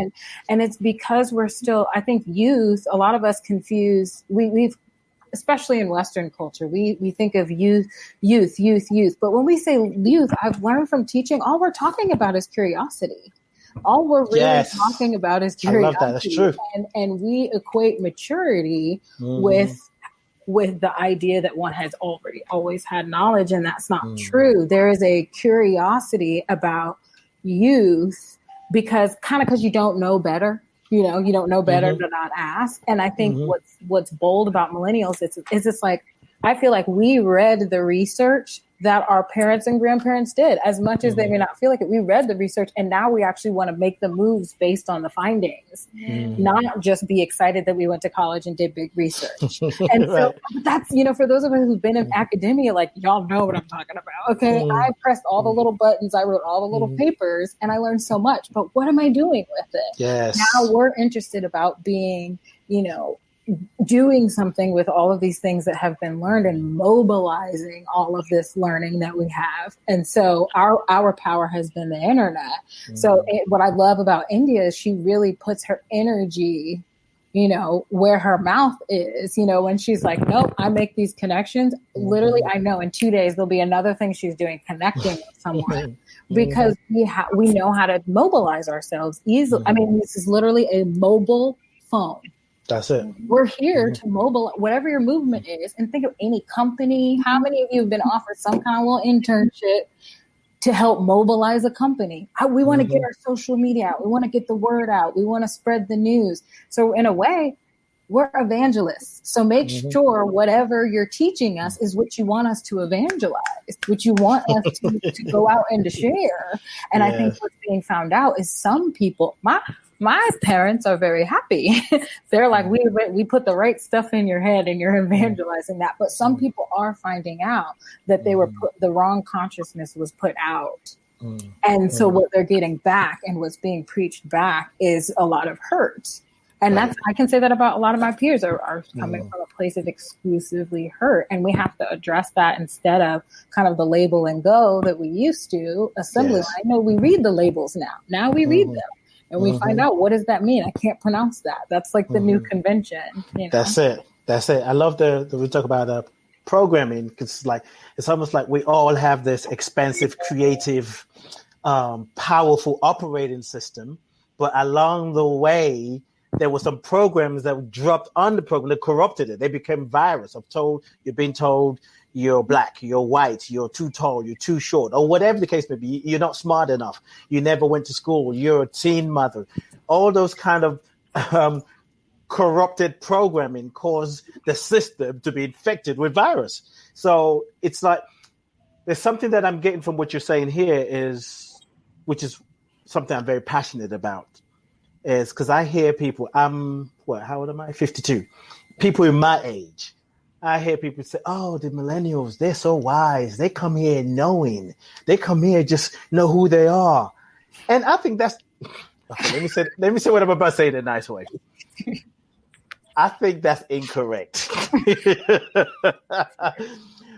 And it's because we're still, I think youth, a lot of us confuse, we've, especially in Western culture, we think of youth. But when we say youth, I've learned from teaching, all we're talking about is curiosity. All we're really talking about is curiosity. I love that. That's true. And we equate maturity with the idea that one has always had knowledge, and that's not true. There is a curiosity about youth because you don't know better. You don't know better to not ask. And I think what's bold about millennials is it's like, I feel like we read the research that our parents and grandparents did, as much as they may not feel like it. We read the research, and now we actually want to make the moves based on the findings, not just be excited that we went to college and did big research. And so that's, for those of us who've been in academia, like, y'all know what I'm talking about. Okay. I pressed all the little buttons. I wrote all the little papers, and I learned so much, but what am I doing with it? Yes. Now we're interested about being, doing something with all of these things that have been learned and mobilizing all of this learning that we have. And so our power has been the internet. So what I love about India is she really puts her energy, where her mouth is, when she's like, nope, I make these connections. Literally, I know in 2 days, there'll be another thing she's doing, connecting with someone. Because we know how to mobilize ourselves easily. I mean, this is literally a mobile phone. That's it. We're here to mobilize whatever your movement is. And think of any company. How many of you have been offered some kind of little internship to help mobilize a company? We want to get our social media out. We want to get the word out. We want to spread the news. So in a way, we're evangelists. So make sure whatever you're teaching us is what you want us to evangelize, what you want us to go out and to share. And I think what's being found out is some people, my parents are very happy. They're like, we put the right stuff in your head and you're evangelizing that. But some people are finding out that they were the wrong consciousness was put out. And so what they're getting back and what's being preached back is a lot of hurt. And that's, I can say that about a lot of my peers are coming from a place of exclusively hurt. And we have to address that instead of kind of the label and go that we used to. Assembly line, no, we read the labels now. Now we read them and we find out, what does that mean? I can't pronounce that. That's like the new convention. You know? That's it. I love we talk about programming, because it's almost like we all have this expansive, creative, powerful operating system. But along the way, there were some programs that were dropped on the program that corrupted it. They became virus. You're being told you're black, you're white, you're too tall, you're too short, or whatever the case may be. You're not smart enough. You never went to school. You're a teen mother. All those kind of corrupted programming caused the system to be infected with virus. So it's like there's something that I'm getting from what you're saying here which is something I'm very passionate about. Is because I hear people, how old am I? 52. People in my age, I hear people say, oh, the millennials, they're so wise. They come here knowing. They come here just know who they are. And I think that's, okay, let me say what I'm about to say in a nice way. I think that's incorrect.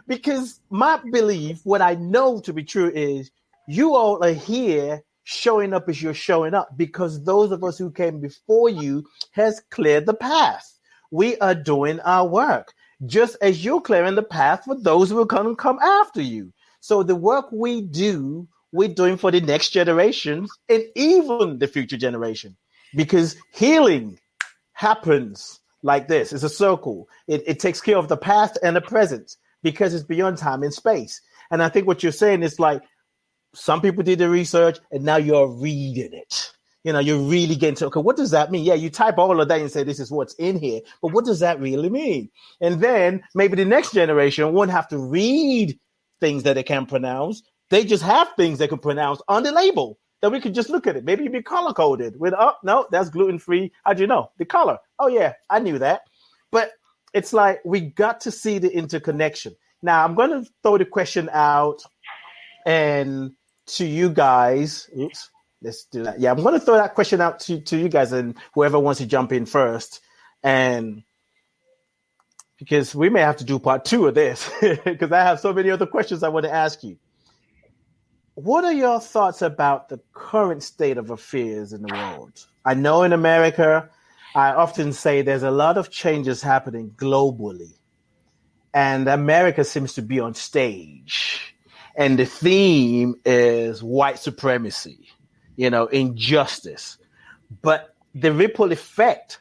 Because my belief, what I know to be true is you all are here showing up as you're showing up because those of us who came before you has cleared the path. We are doing our work, just as you're clearing the path for those who are going to come after you. So the work we do, we're doing for the next generations and even the future generation, because healing happens like this. It's a circle. It takes care of the past and the present because it's beyond time and space. And I think what you're saying is like, some people did the research and now you're reading it. You know, you're really getting to, okay, what does that mean? Yeah, you type all of that and say, this is what's in here, but what does that really mean? And then maybe the next generation won't have to read things that they can't pronounce. They just have things they can pronounce on the label that we could just look at it. Maybe you'd be color coded with, oh, no, that's gluten-free. How'd you know? The color. Oh yeah, I knew that. But it's like, we got to see the interconnection. Now I'm going to throw the question out and to you guys. Oops, let's do that. Yeah, I'm going to throw that question out to you guys and whoever wants to jump in first. And because we may have to do part 2 of this because I have so many other questions I want to ask you. What are your thoughts about the current state of affairs in the world? I know in America, I often say there's a lot of changes happening globally. And America seems to be on stage. And the theme is white supremacy, injustice. But the ripple effect,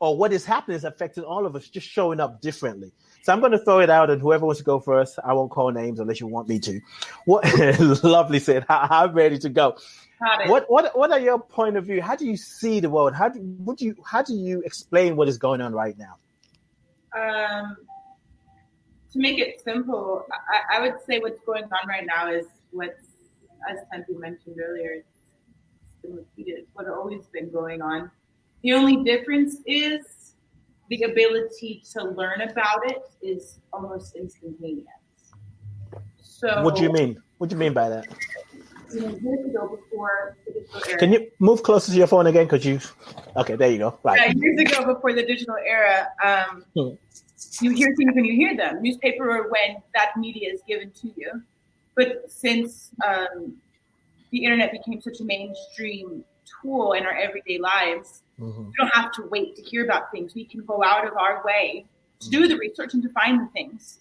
or what is happening, is affecting all of us, just showing up differently. So I'm going to throw it out, and whoever wants to go first, I won't call names unless you want me to. What Lovely said, I'm ready to go. What are your point of view? How do you see the world? How do you explain what is going on right now? To make it simple, I would say what's going on right now is what's, as Tempe mentioned earlier, it's been repeated, what's always been going on. The only difference is the ability to learn about it is almost instantaneous. So, what do you mean? What do you mean by that? Years ago, before the digital era. Can you move closer to your phone again? Okay, there you go. Right. Yeah, years ago, before the digital era, you hear things when you hear them. Newspaper or when that media is given to you. But since the internet became such a mainstream tool in our everyday lives, we don't have to wait to hear about things. We can go out of our way to do the research and to find the things.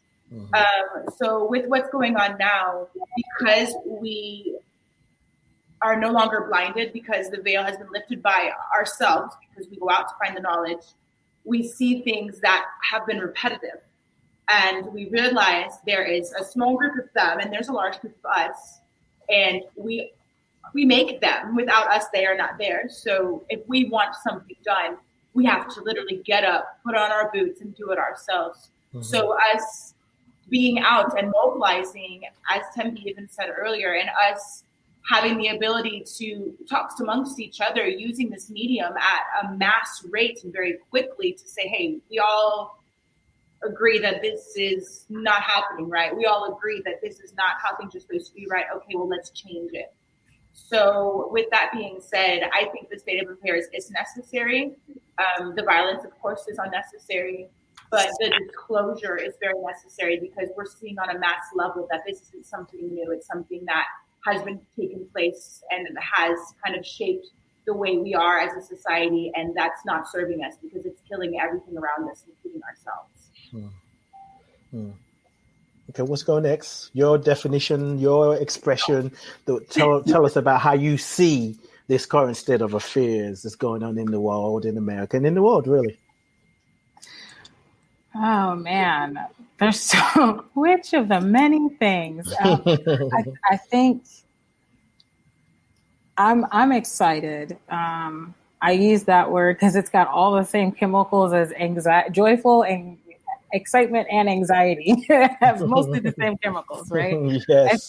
So with what's going on now, because we are no longer blinded, because the veil has been lifted by ourselves, because we go out to find the knowledge, we see things that have been repetitive. And we realize there is a small group of them and there's a large group of us. And we make them. Without us, they are not there. So if we want something done, we have to literally get up, put on our boots and do it ourselves. So us being out and mobilizing, as Tempe even said earlier, and us having the ability to talk amongst each other using this medium at a mass rate and very quickly to say, hey, we all agree that this is not happening, right? We all agree that this is not how things are supposed to be, right? Okay, well, let's change it. So with that being said, I think the state of affairs is necessary. The violence, of course, is unnecessary, but the disclosure is very necessary because we're seeing on a mass level that this isn't something new. It's something that has been taking place and has kind of shaped the way we are as a society, and that's not serving us because it's killing everything around us, including ourselves. Okay, what's going next? Your definition, your expression. Tell us about how you see this current state of affairs that's going on in the world, in America, and in the world, really. Oh man, there's so which of the many things. I think I'm excited. I use that word because it's got all the same chemicals as anxiety, joyful and excitement and anxiety have mostly the same chemicals, right? Yes.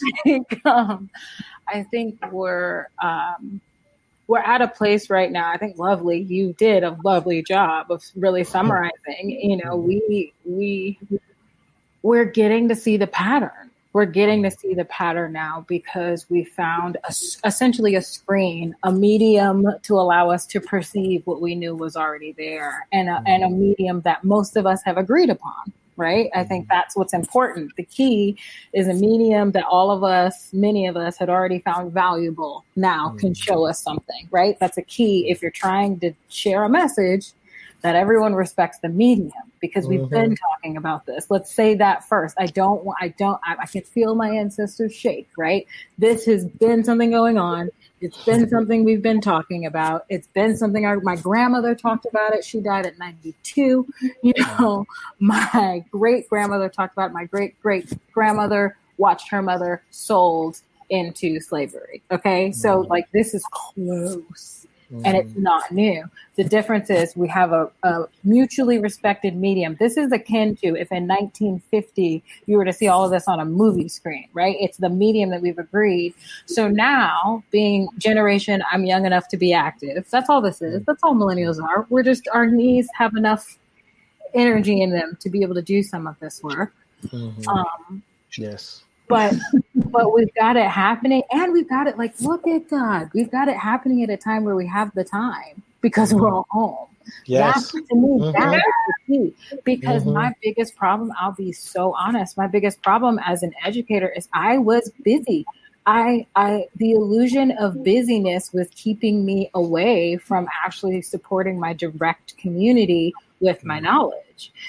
I think we're at a place right now. I think Lovely, you did a lovely job of really summarizing. You know, we're getting to see the pattern. We're getting to see the pattern now because we found essentially a screen, a medium to allow us to perceive what we knew was already there, and a medium that most of us have agreed upon, right? I think that's what's important. The key is a medium that all of us, many of us had already found valuable now can show us something, right? That's a key if you're trying to share a message that everyone respects the medium, because we've been talking about this. Let's say that first. I can feel my ancestors shake, right? This has been something going on. It's been something we've been talking about. It's been something my grandmother talked about it. She died at 92. You know, my great grandmother talked about it. My great grandmother watched her mother sold into slavery. Okay. So like, this is close. And it's not new. The difference is we have a mutually respected medium. This is akin to if in 1950 you were to see all of this on a movie screen, right? It's the medium that we've agreed. So now, being generation, I'm young enough to be active. That's all this is. That's all millennials are. We're just, our knees have enough energy in them to be able to do some of this work. Yes. But we've got it happening, and we've got it, like, look at God. We've got it happening at a time where we have the time because we're all home. Yes. That, to me, that is the key. Because my biggest problem, I'll be so honest, my biggest problem as an educator is I was busy. The illusion of busyness was keeping me away from actually supporting my direct community with my knowledge.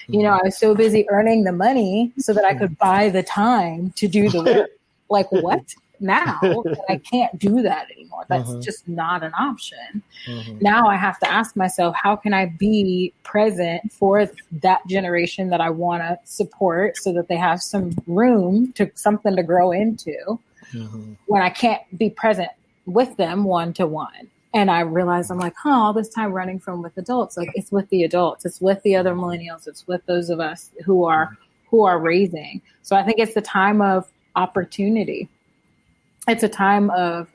You know, I was so busy earning the money so that I could buy the time to do the work. Like, what? Now I can't do that anymore. That's just not an option. Now I have to ask myself, how can I be present for that generation that I want to support so that they have some room to something to grow into when I can't be present with them one-to-one. And I realized, I'm like, all this time running from with adults, like, it's with the adults, it's with the other millennials, it's with those of us who are raising. So I think it's the time of opportunity. It's a time of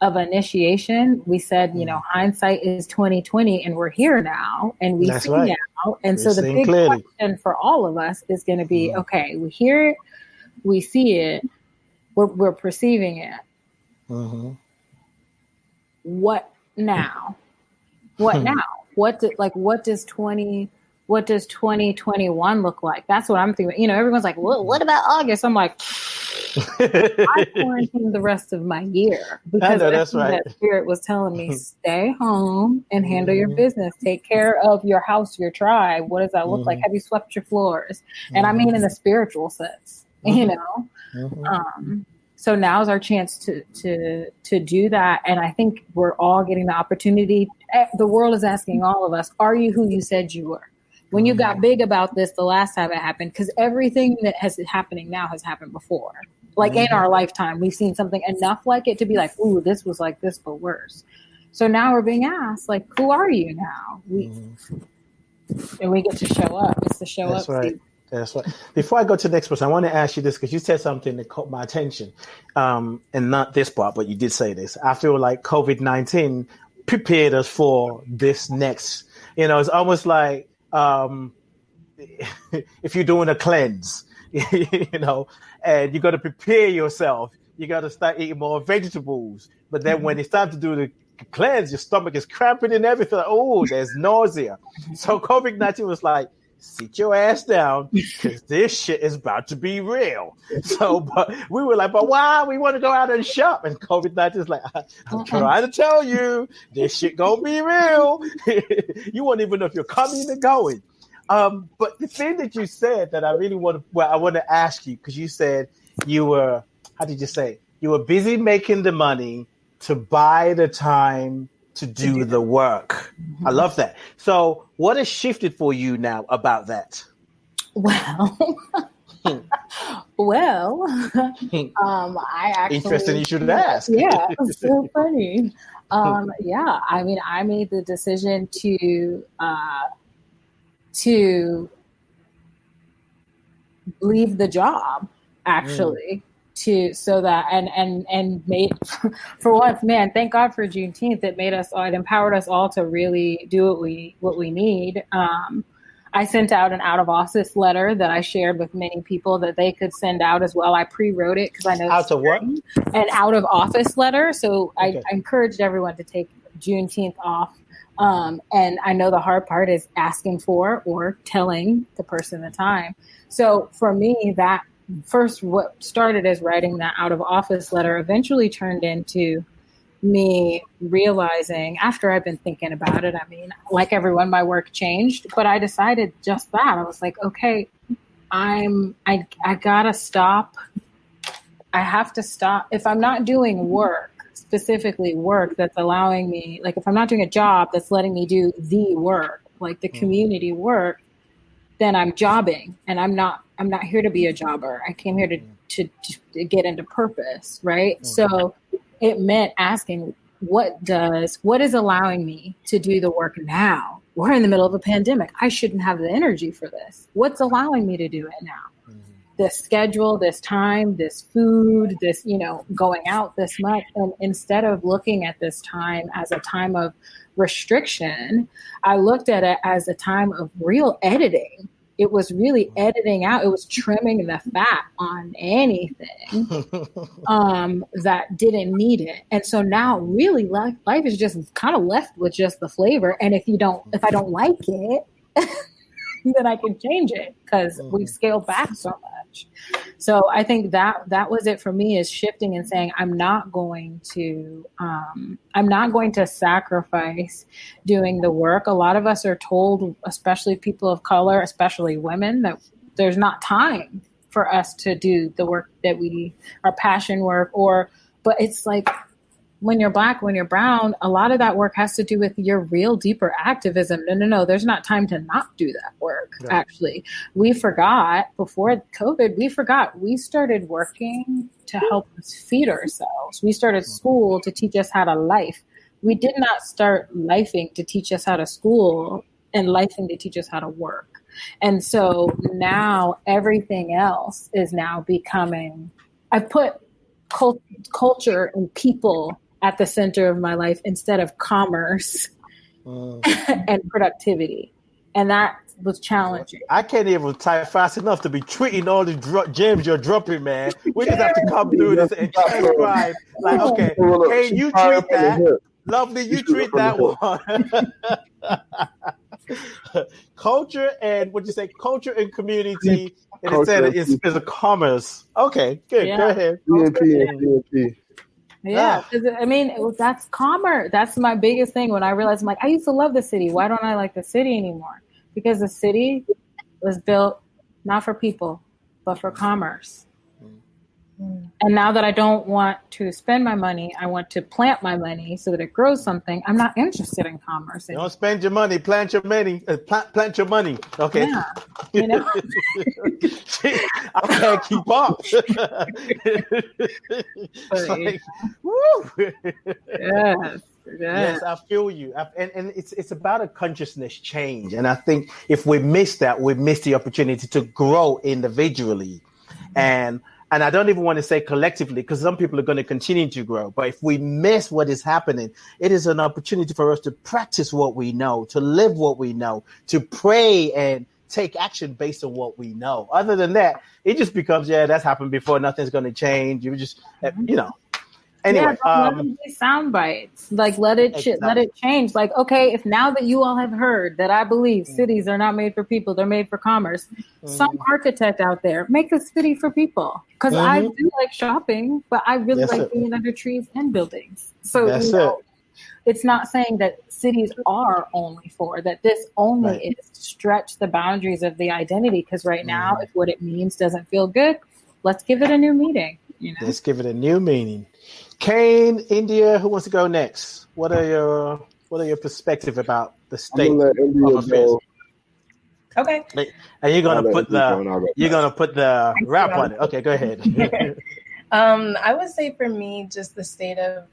initiation. We said, you know, hindsight is 2020, and we're here now, and we see now. And so the big question for all of us is going to be, okay, we hear it, we see it, we're perceiving it. What now? What now? What does 2021 look like? That's what I'm thinking. You know, everyone's like, well, what about August? I'm like, I quarantined the rest of my year because that's right. That spirit was telling me, stay home and handle your business. Take care of your house, your tribe. What does that look like? Have you swept your floors? And I mean in the spiritual sense, you know. So now's our chance to do that. And I think we're all getting the opportunity. The world is asking all of us, are you who you said you were? When you got big about this the last time it happened, because everything that has happening now has happened before. Like in our lifetime, we've seen something enough like it to be like, ooh, this was like this, but worse. So now we're being asked, like, who are you now? And we get to show up. It's the show up. Right. That's right. Before I go to the next person, I want to ask you this because you said something that caught my attention, and not this part, but you did say this. I feel like COVID-19 prepared us for this next. It's almost like if you're doing a cleanse, and you got to prepare yourself. You got to start eating more vegetables. But then when it's time to do the cleanse, your stomach is cramping and everything. Oh, there's nausea. So COVID-19 was like, sit your ass down because this shit is about to be real. So, but we were like, but why? We want to go out and shop. And COVID-19 is like, I'm trying to tell you, this shit gonna be real. You won't even know if you're coming or going. But the thing that you said that I really want to ask you, because you said you were, how did you say? You were busy making the money to buy the time to do the work. Mm-hmm. I love that. So what has shifted for you now about that? Well, I actually... Interesting you should ask. Yeah, it's so funny. Yeah, I mean, I made the decision to leave the job, actually. So that and made for once, man, thank God for Juneteenth. It empowered us all to really do what we need. I sent out an out of office letter that I shared with many people that they could send out as well. I pre-wrote it because I know out of what? An out of office letter. So okay. I encouraged everyone to take Juneteenth off. And I know the hard part is asking for or telling the person the time. So for me, that first, what started as writing that out of office letter eventually turned into me realizing, after I've been thinking about it, I mean, like everyone, my work changed, but I decided just that. I was like, okay, I gotta stop. I have to stop. If I'm not doing work, specifically work that's allowing me, like if I'm not doing a job that's letting me do the work, like the community work, then I'm jobbing, and I'm not here to be a jobber. I came here to get into purpose, right? Okay. So it meant asking, what is allowing me to do the work now? We're in the middle of a pandemic. I shouldn't have the energy for this. What's allowing me to do it now? Mm-hmm. This schedule, this time, this food, this, going out this much. And instead of looking at this time as a time of restriction, I looked at it as a time of real editing. It was really editing out. It was trimming the fat on anything that didn't need it. And so now really life is just kind of left with just the flavor. And if I don't like it, then I can change it because we've scaled back so much. So I think that was it for me, is shifting and saying, I'm not going to sacrifice doing the work. A lot of us are told, especially people of color, especially women, that there's not time for us to do the work that our passion work, but it's like, when you're Black, when you're brown, a lot of that work has to do with your real deeper activism. No, there's not time to not do that work. Yeah. Actually, we forgot before COVID, we started working to help us feed ourselves. We started school to teach us how to life. We did not start lifing to teach us how to school and lifing to teach us how to work. And so now everything else is now becoming, I've put culture and people at the center of my life instead of commerce and productivity. And that was challenging. I can't even type fast enough to be tweeting all the gems you're dropping, man. We just have to come through this and transcribe. Like, okay, hey, you tweet that. Lovely, you tweet that one. Culture and culture and community. And it said is a commerce. Okay, good. Yeah. Go ahead. DNP. Yeah, I mean, that's commerce. That's my biggest thing. When I realized, I'm like, I used to love the city. Why don't I like the city anymore? Because the city was built not for people, but for commerce. And now that I don't want to spend my money, I want to plant my money so that it grows something. I'm not interested in commerce anymore. Don't spend your money, plant your money. Plant your money. Okay. Yeah, I can't keep up. Woo. Yes. Yes, I feel you. And it's about a consciousness change. And I think if we miss that, we miss the opportunity to grow individually. And I don't even want to say collectively, because some people are going to continue to grow. But if we miss what is happening, it is an opportunity for us to practice what we know, to live what we know, to pray and take action based on what we know. Other than that, it just becomes, that's happened before. Nothing's going to change. You just, Anyway, let it be sound bites. Like let it change. Like, okay, if now that you all have heard that I believe cities are not made for people, they're made for commerce. Some architect out there, make a city for people. Because I do like shopping, but I really like being under trees and buildings. So it's not saying that cities are only for that. This only is stretch the boundaries of the identity. Because right now, if what it means doesn't feel good, let's give it a new meaning. Let's give it a new meaning. Kane, India, who wants to go next? What are your perspective about the state of affairs? Okay. And you're gonna put the rap on it. Okay, go ahead. I would say for me, just the state of,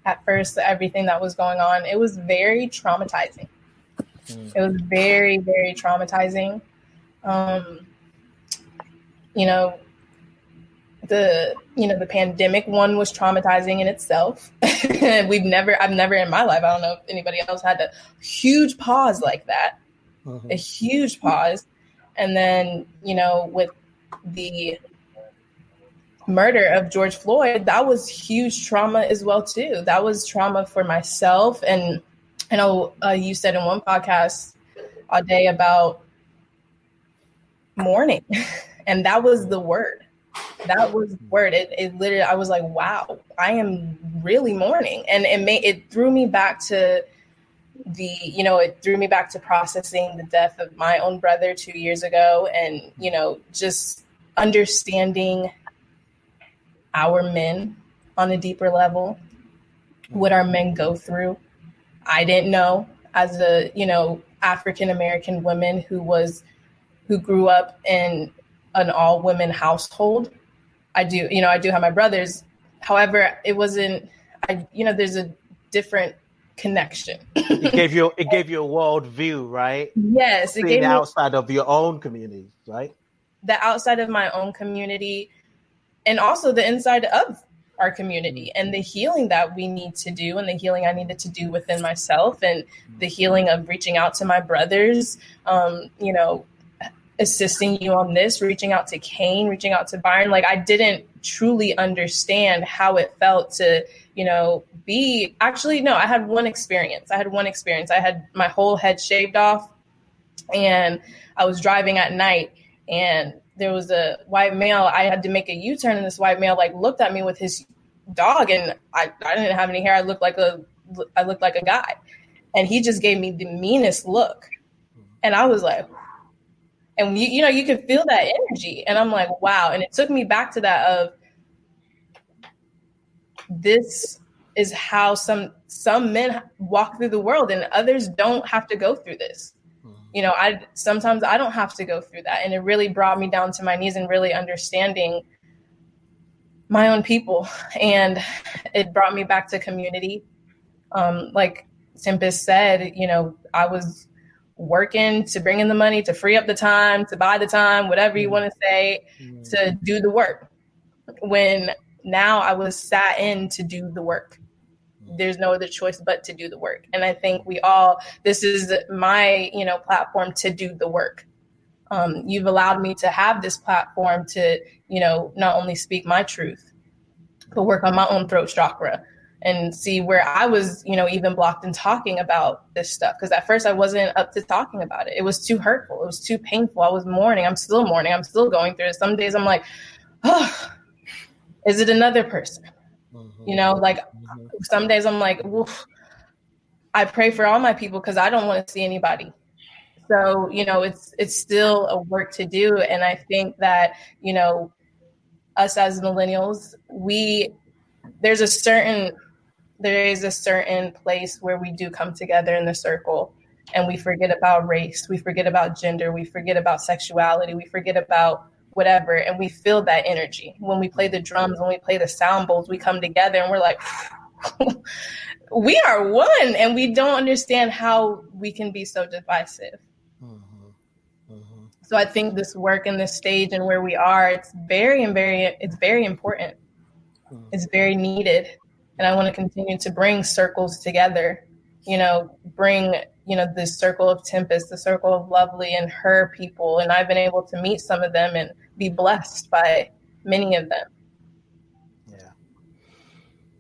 at first, everything that was going on, it was very traumatizing. It was very, very traumatizing. The pandemic one was traumatizing in itself. I've never in my life, I don't know if anybody else had a huge pause like that, a huge pause. And then, with the murder of George Floyd, that was huge trauma as well too. That was trauma for myself. And I know you said in one podcast all day about mourning, and that was the word. That was the word. It literally, I was like, wow, I am really mourning. And it threw me back to processing the death of my own brother 2 years ago. And, just understanding our men on a deeper level, what our men go through. I didn't know as a, African-American woman who grew up in an all women household. I do have my brothers. However, it wasn't, there's a different connection. It gave you a world view, right? Yes. It gave outside of your own community, right? The outside of my own community, and also the inside of our community, and the healing that we need to do, and the healing I needed to do within myself, and the healing of reaching out to my brothers, assisting you on this, reaching out to Kane, reaching out to Byron. Like, I didn't truly understand how it felt to, I had one experience. I had my whole head shaved off, and I was driving at night, and there was a white male. I had to make a U-turn, and this white male looked at me with his dog, and I didn't have any hair. I looked like a guy, and he just gave me the meanest look. And I was like, and you could feel that energy. And I'm like, wow. And it took me back to that of, this is how some men walk through the world, and others don't have to go through this. Sometimes I don't have to go through that. And it really brought me down to my knees and really understanding my own people. And it brought me back to community. Like Tempest said, I was working to bring in the money, to free up the time, to buy the time, whatever you want to say, to do the work. When now I was sat in to do the work. There's no other choice but to do the work. And I think this is my, platform to do the work. You've allowed me to have this platform to, not only speak my truth, but work on my own throat chakra and see where I was, even blocked in talking about this stuff. Because at first I wasn't up to talking about it. It was too hurtful. It was too painful. I was mourning. I'm still mourning. I'm still going through it. Some days I'm like, oh, is it another person? Some days I'm like, oof. I pray for all my people because I don't want to see anybody. So, it's still a work to do. And I think that, us as millennials, there is a certain place where we do come together in the circle, and we forget about race. We forget about gender. We forget about sexuality. We forget about whatever. And we feel that energy when we play the drums, when we play the sound bowls, we come together and we're like, we are one, and we don't understand how we can be so divisive. So I think this work and this stage and where we are, it's very important. It's very needed. And I want to continue to bring circles together, bring, this circle of Tempest, the circle of Lovely and her people. And I've been able to meet some of them and be blessed by many of them.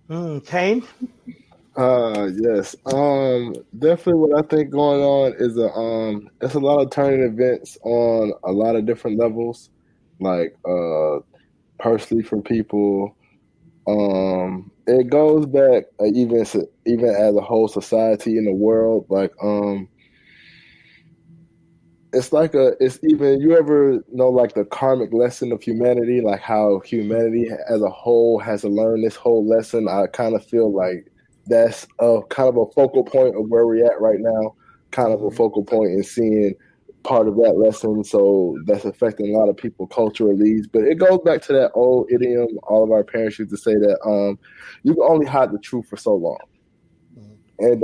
Yeah. Kane? Yes. Definitely what I think going on is it's a lot of turning events on a lot of different levels, like personally for people. It goes back even as a whole society in the world, like you ever know like the karmic lesson of humanity, like how humanity as a whole has to learn this whole lesson. I kind of feel like that's kind of a focal point of where we're at right now, kind of a focal point in seeing part of that lesson. So that's affecting a lot of people culturally. But it goes back to that old idiom all of our parents used to say that you can only hide the truth for so long. And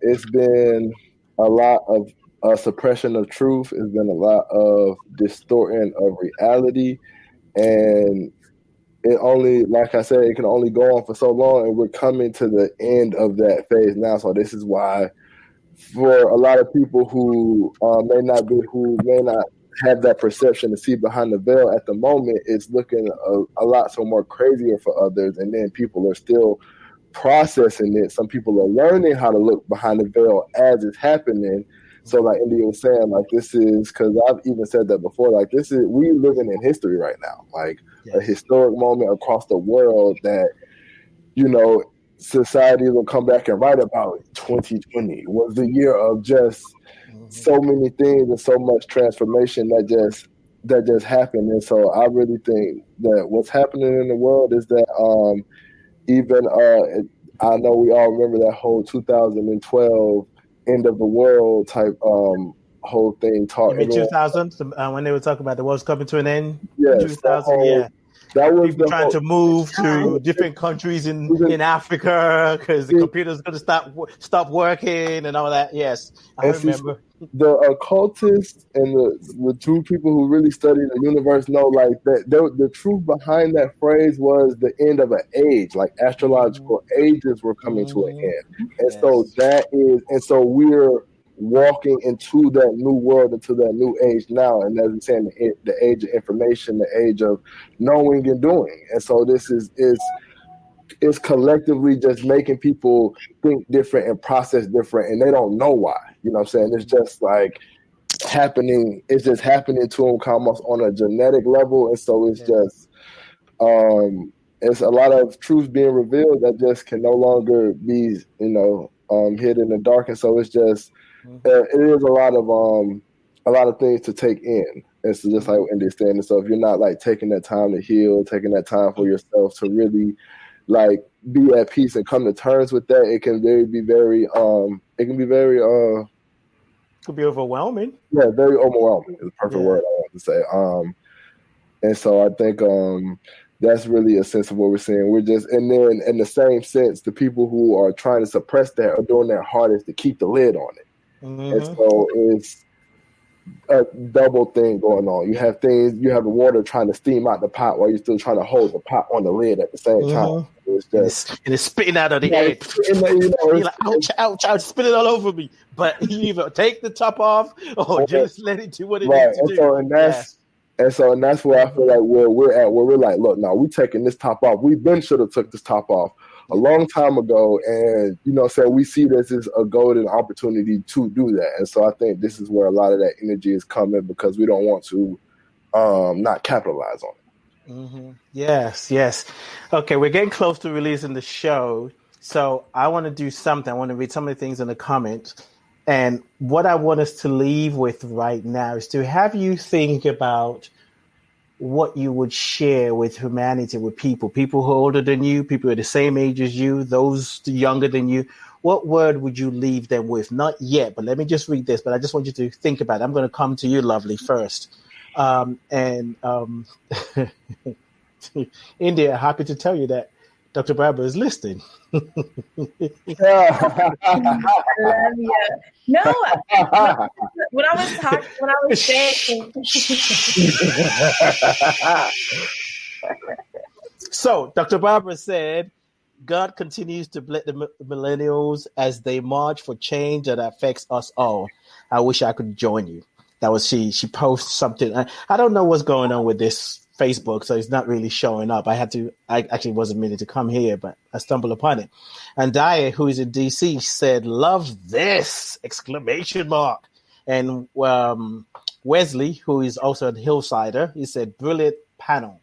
it's been a lot of suppression of truth. It's been a lot of distorting of reality. And it only, like I said, it can only go on for so long, and we're coming to the end of that phase now. So this is why, for a lot of people who may not have that perception to see behind the veil at the moment, it's looking a lot so more crazier for others, and then people are still processing it. Some people are learning how to look behind the veil as it's happening. So like India was saying, like this is, because I've even said that before, like we living in history right now, like a historic moment across the world that, society will come back and write about. 2020 was the year of just so many things and so much transformation that just happened. And so I really think that what's happening in the world is that I know we all remember that whole 2012 end of the world type whole thing. In 2000, when they were talking about the world's coming to an end? Yes, 2000, that was people trying to move to different countries in Africa because the computer's going to stop working and all that. Yes, I remember. The occultists and the true people who really study the universe know like that the truth behind that phrase was the end of an age, like astrological ages were coming to an end. And so we're walking into that new world, into that new age now. And as I'm saying, the age of information, the age of knowing and doing. And so this is collectively just making people think different and process different, and they don't know why. You know what I'm saying? It's just like happening. It's just happening to them almost on a genetic level. And so it's just, it's a lot of truths being revealed that just can no longer be, hid in the dark. And so it's just, it is a lot of things to take in. It's just like understanding. So if you're not like taking that time to heal, taking that time for yourself to really like be at peace and come to terms with that, it can be very could be overwhelming. Yeah, very overwhelming is the perfect word I want to say. And so I think that's really a sense of what we're seeing. We're just, and then in the same sense, the people who are trying to suppress that are doing their hardest to keep the lid on it. And so it's a double thing going on. You have the water trying to steam out the pot while you're still trying to hold the pot on the lid at the same time. It's just, and it's spitting out of the edge. You're like, ouch, spit it all over me. But you either take the top off or just let it do what it needs to do. And that's where I feel like where we're at, where we're like, look, no, we're taking this top off. We should have took this top off a long time ago. And, so we see this as a golden opportunity to do that. And so I think this is where a lot of that energy is coming, because we don't want to not capitalize on it. Yes. Okay, we're getting close to releasing the show. So I want to do something. I want to read some of the things in the comments. And what I want us to leave with right now is to have you think about what you would share with humanity, with people who are older than you, people who are the same age as you, those younger than you. What word would you leave them with? Not yet, but let me just read this. But I just want you to think about it. I'm going to come to you, Lovely, first. India, happy to tell you that Dr. Barbara is listening. I love you. No, when I was saying. So, Dr. Barbara said, God continues to bless the millennials as they march for change that affects us all. I wish I could join you. That was she. She posted something. I don't know what's going on with this Facebook, so it's not really showing up. I actually wasn't meaning to come here, but I stumbled upon it. And Daya, who is in DC, said, "Love this!" exclamation mark. And Wesley, who is also a Hillsider, he said, "Brilliant panel."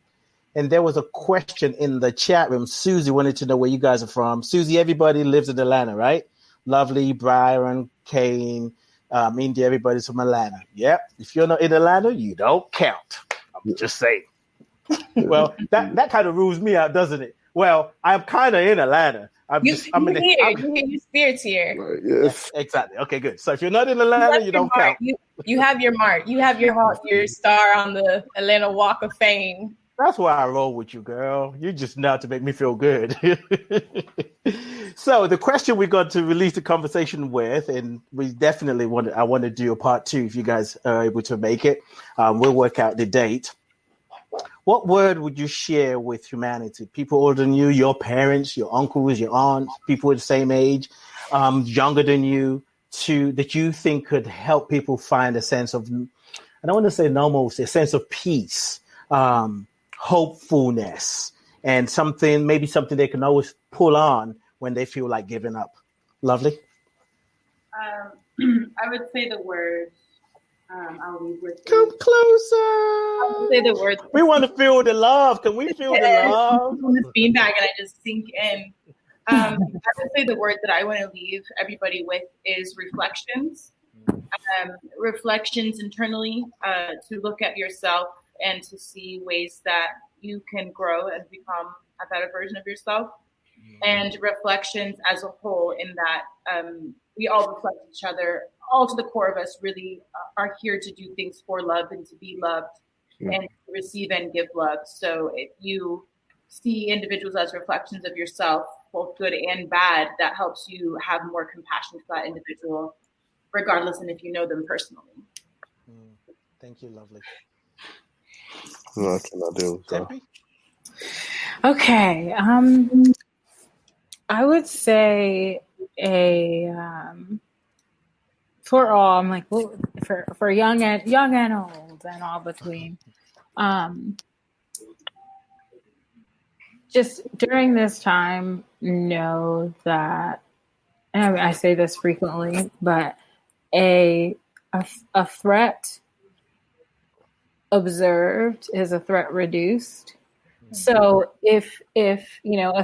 And there was a question in the chat room. Susie wanted to know where you guys are from. Susie, everybody lives in Atlanta, right? Lovely, Byron, Kane, India, everybody's from Atlanta. Yep. If you're not in Atlanta, you don't count. I'm just saying. Well, that kind of rules me out, doesn't it? Well, I'm kind of in Atlanta. You hear your spirits here. Yes. Exactly. Okay, good. So if you're not in Atlanta, you don't count. You have your mark. You have your star on the Atlanta Walk of Fame. That's why I roll with you, girl. You just know to make me feel good. So the question we got to release the conversation with, and we definitely I want to do a part 2 if you guys are able to make it. We'll work out the date. What word would you share with humanity? People older than you, your parents, your uncles, your aunts, people the same age, younger than you, that you think could help people find a sense of, I don't want to say normalcy, a sense of peace, hopefulness, and maybe something they can always pull on when they feel like giving up. Lovely. I would say the word. I'll leave with you. Come closer. I would say the word. We want to feel the love. Can we feel the love? On this beanbag, and I just sink in. I would say the word that I want to leave everybody with is reflections. Reflections internally, to look at yourself and to see ways that you can grow and become a better version of yourself. And reflections as a whole, in that we all reflect each other. All to the core of us really are here to do things for love and to be loved and to receive and give love. So if you see individuals as reflections of yourself, both good and bad, that helps you have more compassion for that individual, regardless and if you know them personally. Thank you, lovely. No, I cannot do so. Okay. I would say for all, I'm like, well, for young and old and all between, just during this time, know that, and I say this frequently, but a threat observed is a threat reduced. So if a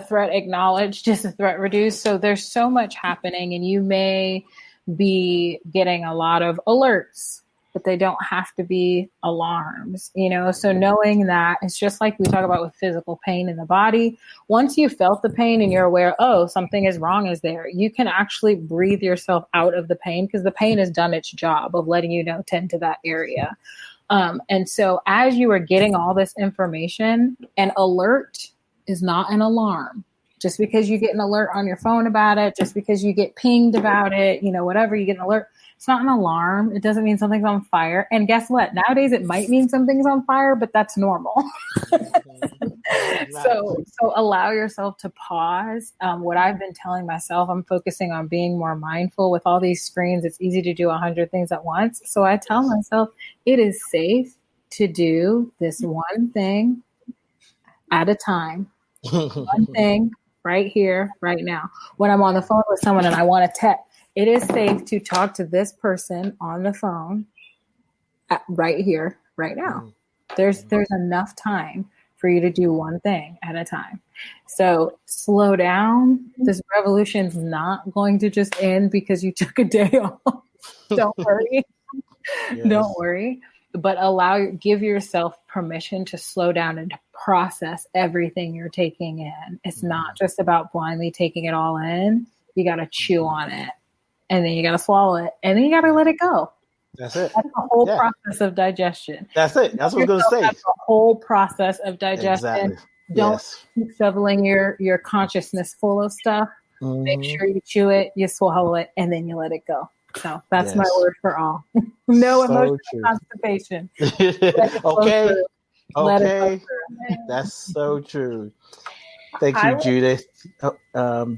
threat acknowledged is a threat reduced. So there's so much happening, and you may be getting a lot of alerts, but they don't have to be alarms, So knowing that, it's just like we talk about with physical pain in the body. Once you felt the pain and you're aware, oh, something is wrong is there, you can actually breathe yourself out of the pain, because the pain has done its job of letting you know, tend to that area. And so as you are getting all this information, an alert is not an alarm. Just because you get an alert on your phone about it, just because you get pinged about it, whatever, you get an alert, it's not an alarm. It doesn't mean something's on fire. And guess what? Nowadays it might mean something's on fire, but that's normal. So allow yourself to pause. What I've been telling myself, I'm focusing on being more mindful. With all these screens, it's easy to do 100 things at once. So I tell myself it is safe to do this one thing at a time. One thing right here, right now. When I'm on the phone with someone and I want to text, it is safe to talk to this person on the phone right here, right now. There's enough time for you to do one thing at a time. So slow down. This revolution's not going to just end because you took a day off. Don't worry. Yes. Don't worry. But give yourself permission to slow down and to process everything you're taking in. It's not just about blindly taking it all in. You got to chew on it, and then you got to swallow it, and then you got to let it go. That's it. That's the whole process of digestion. That's it. That's what I was going to say. That's the whole process of digestion. Exactly. Don't keep shoveling your consciousness full of stuff. Make sure you chew it, you swallow it, and then you let it go. So that's my word for all. No emotional constipation. Okay. That's so true. Thank you, Judith.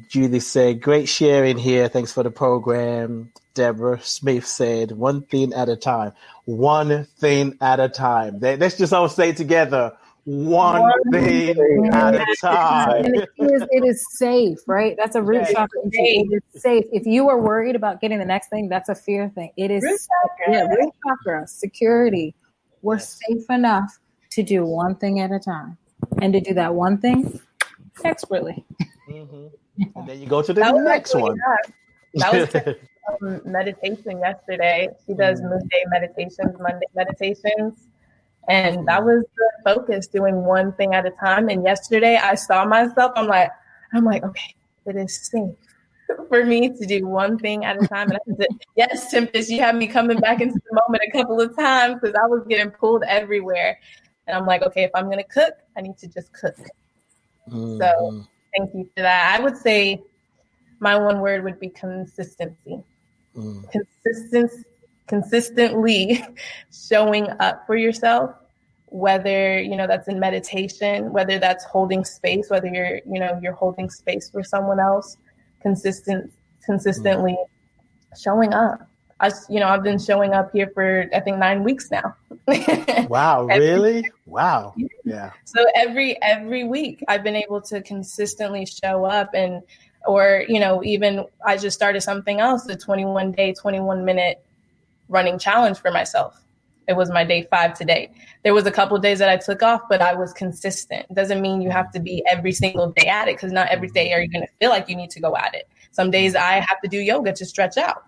Judith said, great sharing here. Thanks for the program. Deborah Smith said, one thing at a time. One thing at a time. Let's just all say together, one thing at a time. And it is safe, right? That's a root chakra. It is safe. If you are worried about getting the next thing, that's a fear thing. It is root chakra, security. We're safe enough to do one thing at a time, and to do that one thing expertly. And then you go to the next one. That was meditation yesterday. She does midday meditations, Monday meditations. And that was the focus, doing one thing at a time. And yesterday I saw myself, I'm like, okay, it is safe for me to do one thing at a time. And I said, yes, Tempest, you have me coming back into the moment a couple of times because I was getting pulled everywhere. And I'm like, okay, if I'm going to cook, I need to just cook. So thank you for that. I would say my one word would be consistency. Consistently showing up for yourself, whether, that's in meditation, whether that's holding space, whether you're holding space for someone else, consistently showing up. I've been showing up here for, I think, 9 weeks now. Wow. Really? Wow. Yeah. So every week I've been able to consistently show up or even I just started something else, the 21-day, 21-minute running challenge for myself. It was my day 5 today. There was a couple of days that I took off, but I was consistent. It doesn't mean you have to be every single day at it, because not every day are you going to feel like you need to go at it. Some days I have to do yoga to stretch out.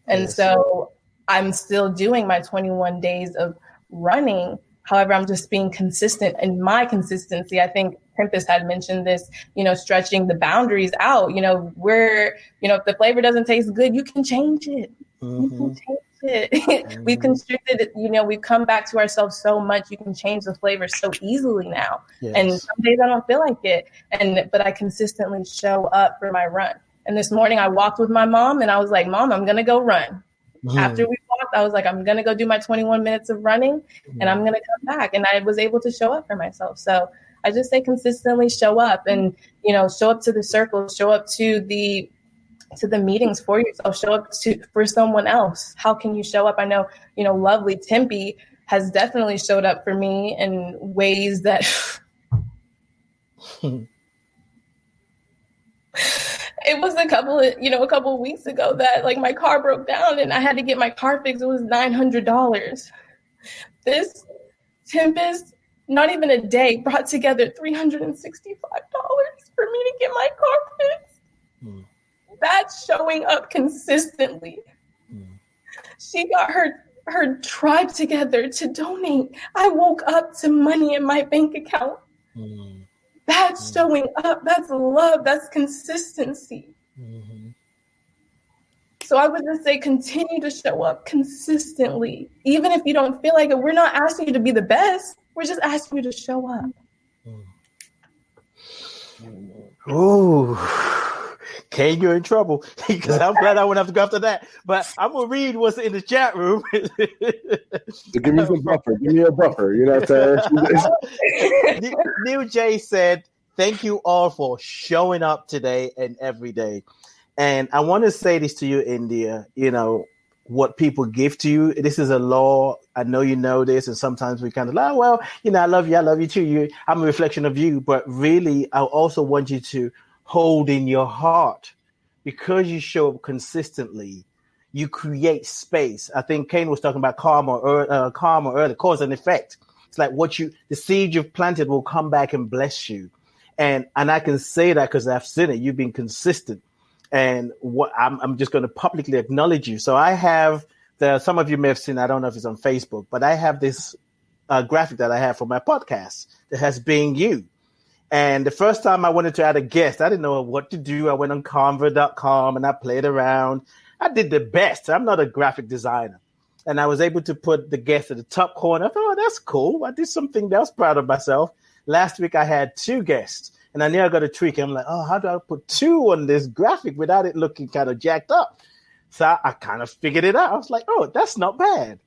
And so I'm still doing my 21 days of running. However, I'm just being consistent. And my consistency, I think Tempest had mentioned this, stretching the boundaries out. If the flavor doesn't taste good, you can change it. You can change it. We've constricted it. We've come back to ourselves so much. You can change the flavor so easily now. And some days I don't feel like it. But I consistently show up for my run. And this morning I walked with my mom and I was like, Mom, I'm going to go run. After we walked, I was like, I'm going to go do my 21 minutes of running and I'm going to come back. And I was able to show up for myself. So I just say consistently show up and, show up to the circle, show up to the meetings for yourself, show up for someone else. How can you show up? I know, lovely Tempe has definitely showed up for me in ways that it was a couple of weeks ago that my car broke down and I had to get my car fixed. It was $900. This Tempest, not even a day, brought together $365 for me to get my car fixed. That's showing up consistently. She got her tribe together to donate. I woke up to money in my bank account. That's showing up. That's love. That's consistency. So I would just say continue to show up consistently. Even if you don't feel like it, we're not asking you to be the best. We're just asking you to show up. Ooh. Kane, you're in trouble because I'm glad I wouldn't have to go after that. But I'm going to read what's in the chat room. So give me some buffer. Give me a buffer. You know what I'm saying? Neil J said, thank you all for showing up today and every day. And I want to say this to you, India, what people give to you. This is a law. I know you know this. And sometimes we kind of like, well, I love you. I love you too. I'm a reflection of you. But really, I also want you to hold in your heart, because you show up consistently, you create space. I think Kane was talking about karma earlier, cause and effect. It's like the seed you've planted will come back and bless you. And I can say that because I've seen it. You've been consistent. And I'm just going to publicly acknowledge you. So I have some of you may have seen, I don't know if it's on Facebook, but I have this graphic that I have for my podcast that has Being You. And the first time I wanted to add a guest, I didn't know what to do. I went on Canva.com and I played around. I did the best. I'm not a graphic designer. And I was able to put the guest at the top corner. I thought, oh, that's cool. I did something else, proud of myself. Last week I had 2 guests, and I knew I got to tweak it. I'm like, oh, how do I put 2 on this graphic without it looking kind of jacked up? So I kind of figured it out. I was like, oh, that's not bad.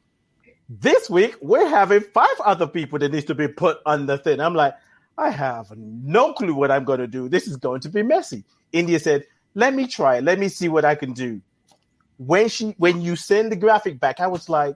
This week, we're having 5 other people that needs to be put on the thing. I'm like, I have no clue what I'm going to do. This is going to be messy. India said, let me try it. Let me see what I can do. When you send the graphic back, I was like,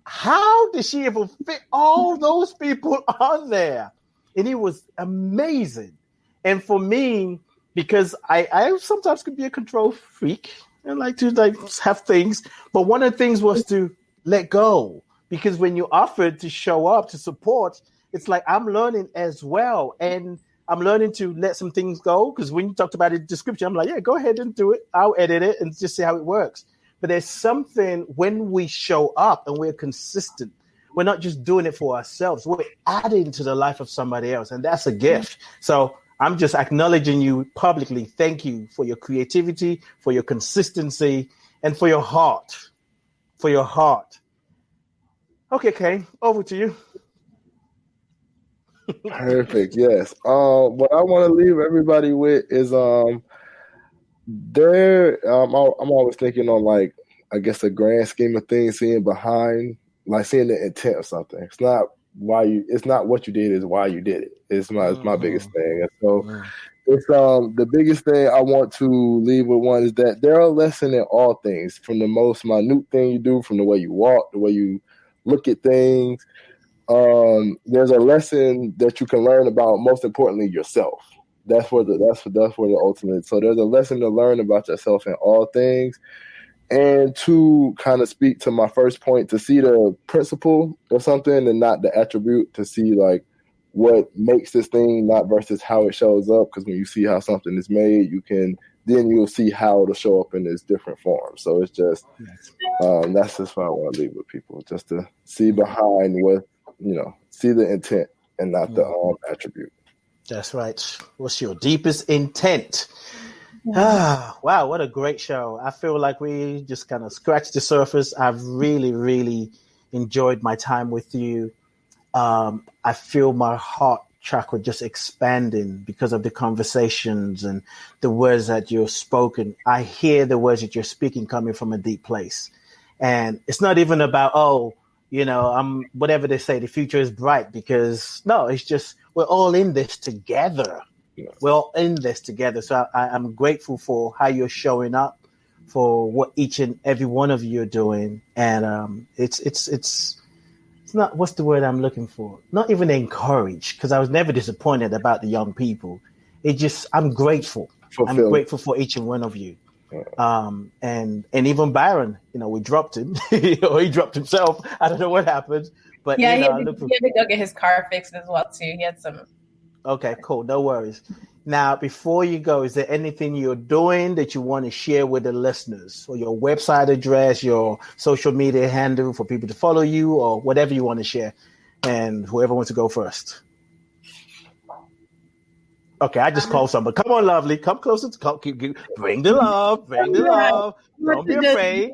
how did she even fit all those people on there? And it was amazing. And for me, because I sometimes could be a control freak and like to have things, but one of the things was to let go. Because when you offered to show up to support, it's like I'm learning as well. And I'm learning to let some things go. Because when you talked about it in the description, I'm like, yeah, go ahead and do it. I'll edit it and just see how it works. But there's something when we show up and we're consistent, we're not just doing it for ourselves. We're adding to the life of somebody else. And that's a gift. So I'm just acknowledging you publicly. Thank you for your creativity, for your consistency, and for your heart. For your heart. Okay, Kane, over to you. Perfect. Yes. What I want to leave everybody with is I'm always thinking on like, I guess, the grand scheme of things, seeing behind, like seeing the intent of something. It's not what you did, is why you did it. It's my biggest thing. And so it's the biggest thing I want to leave with one is that there are a lesson in all things, from the most minute thing you do, from the way you walk, the way you look at things. There's a lesson that you can learn about, most importantly, yourself. That's where the ultimate. So there's a lesson to learn about yourself in all things. And to kind of speak to my first point, to see the principle of something and not the attribute, to see like what makes this thing, not versus how it shows up. Because when you see how something is made, you'll see how it'll show up in its different forms. So it's just, that's just what I want to leave with people, just to see behind what, see the intent and not the attribute. That's right. What's your deepest intent? Wow, what a great show. I feel like we just kind of scratched the surface. I've really, really enjoyed my time with you. I feel my heart chakra just expanding because of the conversations and the words that you're spoken. I hear the words that you're speaking coming from a deep place. And it's not even about, whatever they say, the future is bright, because no, it's just, we're all in this together. We're all in this together. So I'm grateful for how you're showing up, for what each and every one of you are doing. And it's not, what's the word I'm looking for? Not even encouraged, because I was never disappointed about the young people. I'm grateful. I'm grateful for each and one of you. And even Byron, we dropped him, or he dropped himself. I don't know what happened, but yeah, he had to go get his car fixed as well too. He had some. Okay, cool. No worries. Now, before you go, is there anything you're doing that you want to share with the listeners, or your website address, your social media handle for people to follow you, or whatever you want to share? And whoever wants to go first. Okay, I just called somebody. Come on, lovely. Come closer. Bring the love. Bring the love. Don't be afraid.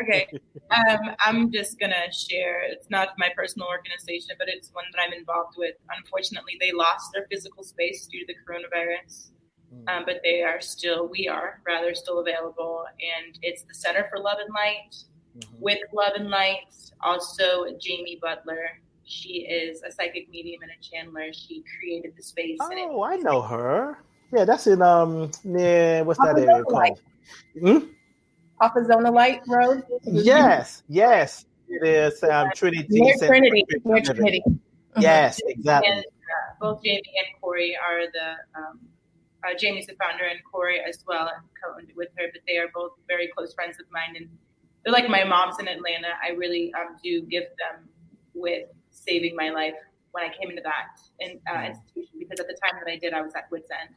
Okay. I'm just going to share. It's not my personal organization, but it's one that I'm involved with. Unfortunately, they lost their physical space due to the coronavirus. But we are still available. And it's the Center for Love and Light. With Love and Light, also Jamie Butler. She is a psychic medium and a channeler. She created the space. Oh, I know her. Yeah, that's in near, what's that area called? Off of Zona Light Road. Yes. It is Trinity. Near Trinity. Yes, exactly. And both Jamie and Corey are Jamie's the founder, and Corey as well, co-owned with her. But they are both very close friends of mine, and they're like my moms in Atlanta. I really do give them with saving my life when I came into that institution, because at the time that I did, I was at wit's end.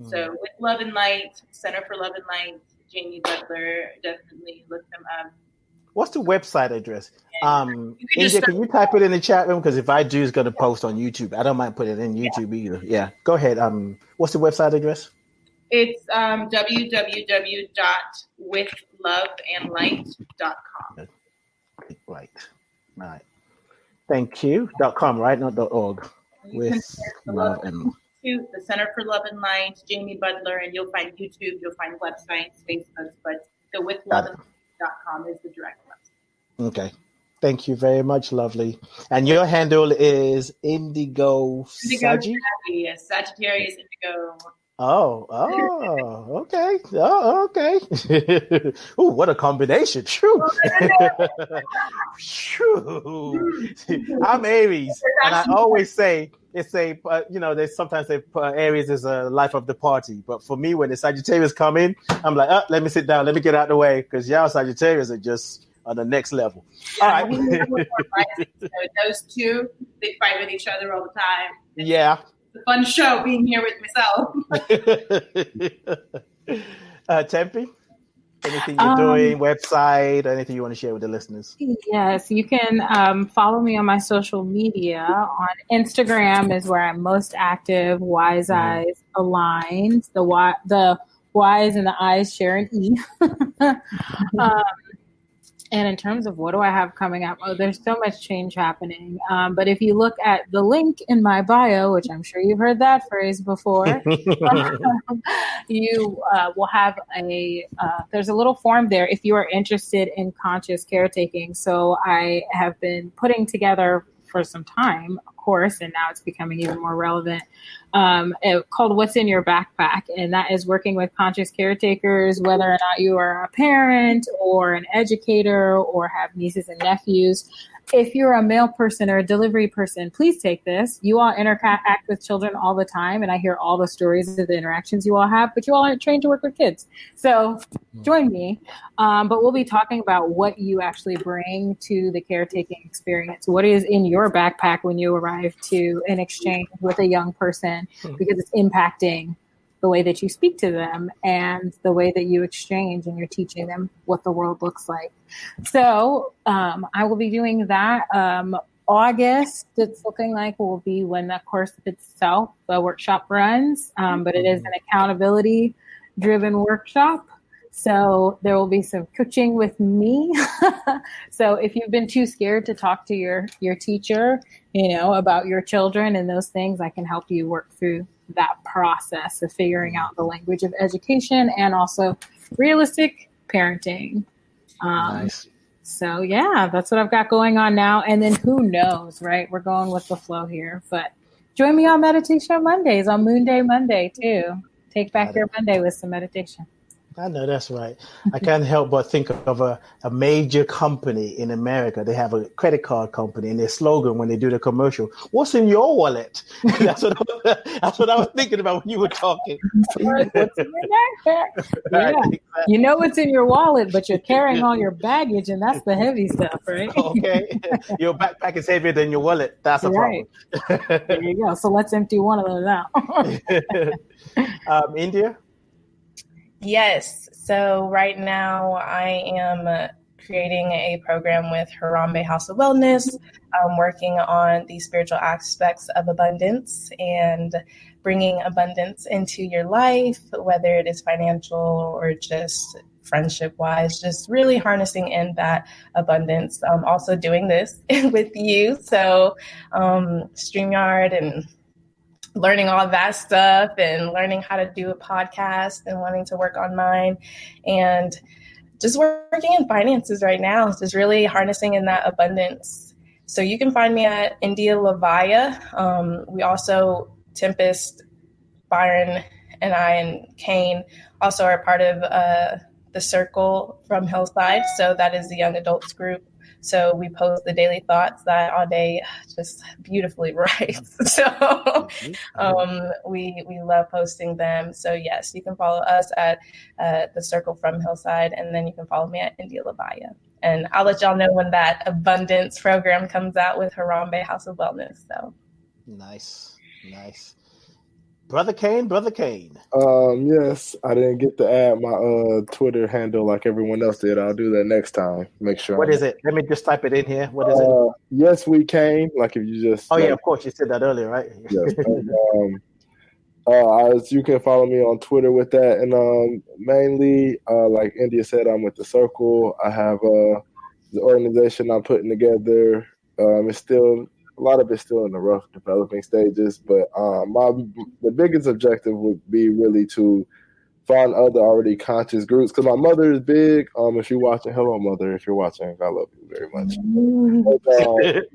So with Love and Light, Center for Love and Light, Jamie Butler, definitely look them up. What's the website address? India, can you type it in the chat room? Because if I do, it's going to post on YouTube. I don't mind putting it in YouTube either. Yeah, go ahead. What's the website address? It's www.withloveandlight.com. Right. Thank you. .com, right? Not .org. With Love and to the Center for Love and Light, Jamie Butler, and you'll find YouTube, you'll find websites, Facebooks, but the withloveandlight.com is the direct website. Okay. Thank you very much, lovely. And your handle is Indigo Saggy? Yes, Sagittarius Indigo. Oh, okay. Oh, okay. Ooh, what a combination. Shoo. Shoo. I'm Aries, and I always say, they sometimes say Aries is a life of the party. But for me, when the Sagittarius come in, I'm like, let me sit down. Let me get out the way, because y'all Sagittarius are just on the next level. Yeah, all right. So those two, they fight with each other all the time. Yeah. It's a fun show being here with myself. Tempe, anything you're doing, website, anything you want to share with the listeners? Yes, you can follow me on my social media. On Instagram is where I'm most active. Wise Eyes Aligned. The Y's and the I's share an E. And in terms of what do I have coming up, there's so much change happening. But if you look at the link in my bio, which I'm sure you've heard that phrase before, you will have there's a little form there if you are interested in conscious caretaking. So I have been putting together for some time a course, and now it's becoming even more relevant, called What's in Your Backpack. And that is working with conscious caretakers, whether or not you are a parent or an educator or have nieces and nephews. If you're a mail person or a delivery person, please take this. You all interact with children all the time, and I hear all the stories of the interactions you all have, but you all aren't trained to work with kids. So join me. But we'll be talking about what you actually bring to the caretaking experience. What is in your backpack when you arrive to an exchange with a young person, because it's impacting the way that you speak to them and the way that you exchange, and you're teaching them what the world looks like. So I will be doing that. August, it's looking like, will be when the course itself, the workshop runs, but it is an accountability-driven workshop. So there will be some coaching with me. So if you've been too scared to talk to your teacher, about your children and those things, I can help you work through that process of figuring out the language of education and also realistic parenting. Nice. So yeah, that's what I've got going on now. And then who knows, right? We're going with the flow here, but join me on Meditation Mondays, on Moon Day Monday too. Take back your Monday with some meditation. I know that's right. I can't help but think of a major company in America. They have a credit card company, and their slogan when they do the commercial, "What's in your wallet?" That's what I was thinking about when you were talking. What's in your backpack? Yeah. You know what's in your wallet, but you're carrying all your baggage, and that's the heavy stuff, right? Okay. Your backpack is heavier than your wallet. That's a problem. There you go. So let's empty one of those out. India? Yes. So right now I am creating a program with Harambe House of Wellness. I'm working on the spiritual aspects of abundance and bringing abundance into your life, whether it is financial or just friendship wise, just really harnessing in that abundance. I'm also doing this with you. So StreamYard and learning all that stuff and learning how to do a podcast and wanting to work on mine and just working in finances right now, just really harnessing in that abundance. So you can find me at India Lavaya. We also, Tempest, Byron, and I and Kane also are part of the Circle from Hillside. So that is the young adults group. So we post the daily thoughts that all day just beautifully writes. So we love posting them. So yes, you can follow us at the Circle from Hillside, and then you can follow me at India Lavaya. And I'll let y'all know when that abundance program comes out with Harambe House of Wellness. So nice. Brother Kane. Yes, I didn't get to add my Twitter handle like everyone else did. I'll do that next time. Make sure. What is it? Let me just type it in here. What is it? Yes, we Kane. Like if you just. Oh yeah, of course you said that earlier, right? Yes. You can follow me on Twitter with that, and mainly, like India said, I'm with the Circle. I have the organization I'm putting together. It's still a lot of it's still in the rough developing stages. But the biggest objective would be really to find other already conscious groups. Because my mother is big. If you're watching, hello, mother. If you're watching, I love you very much. But,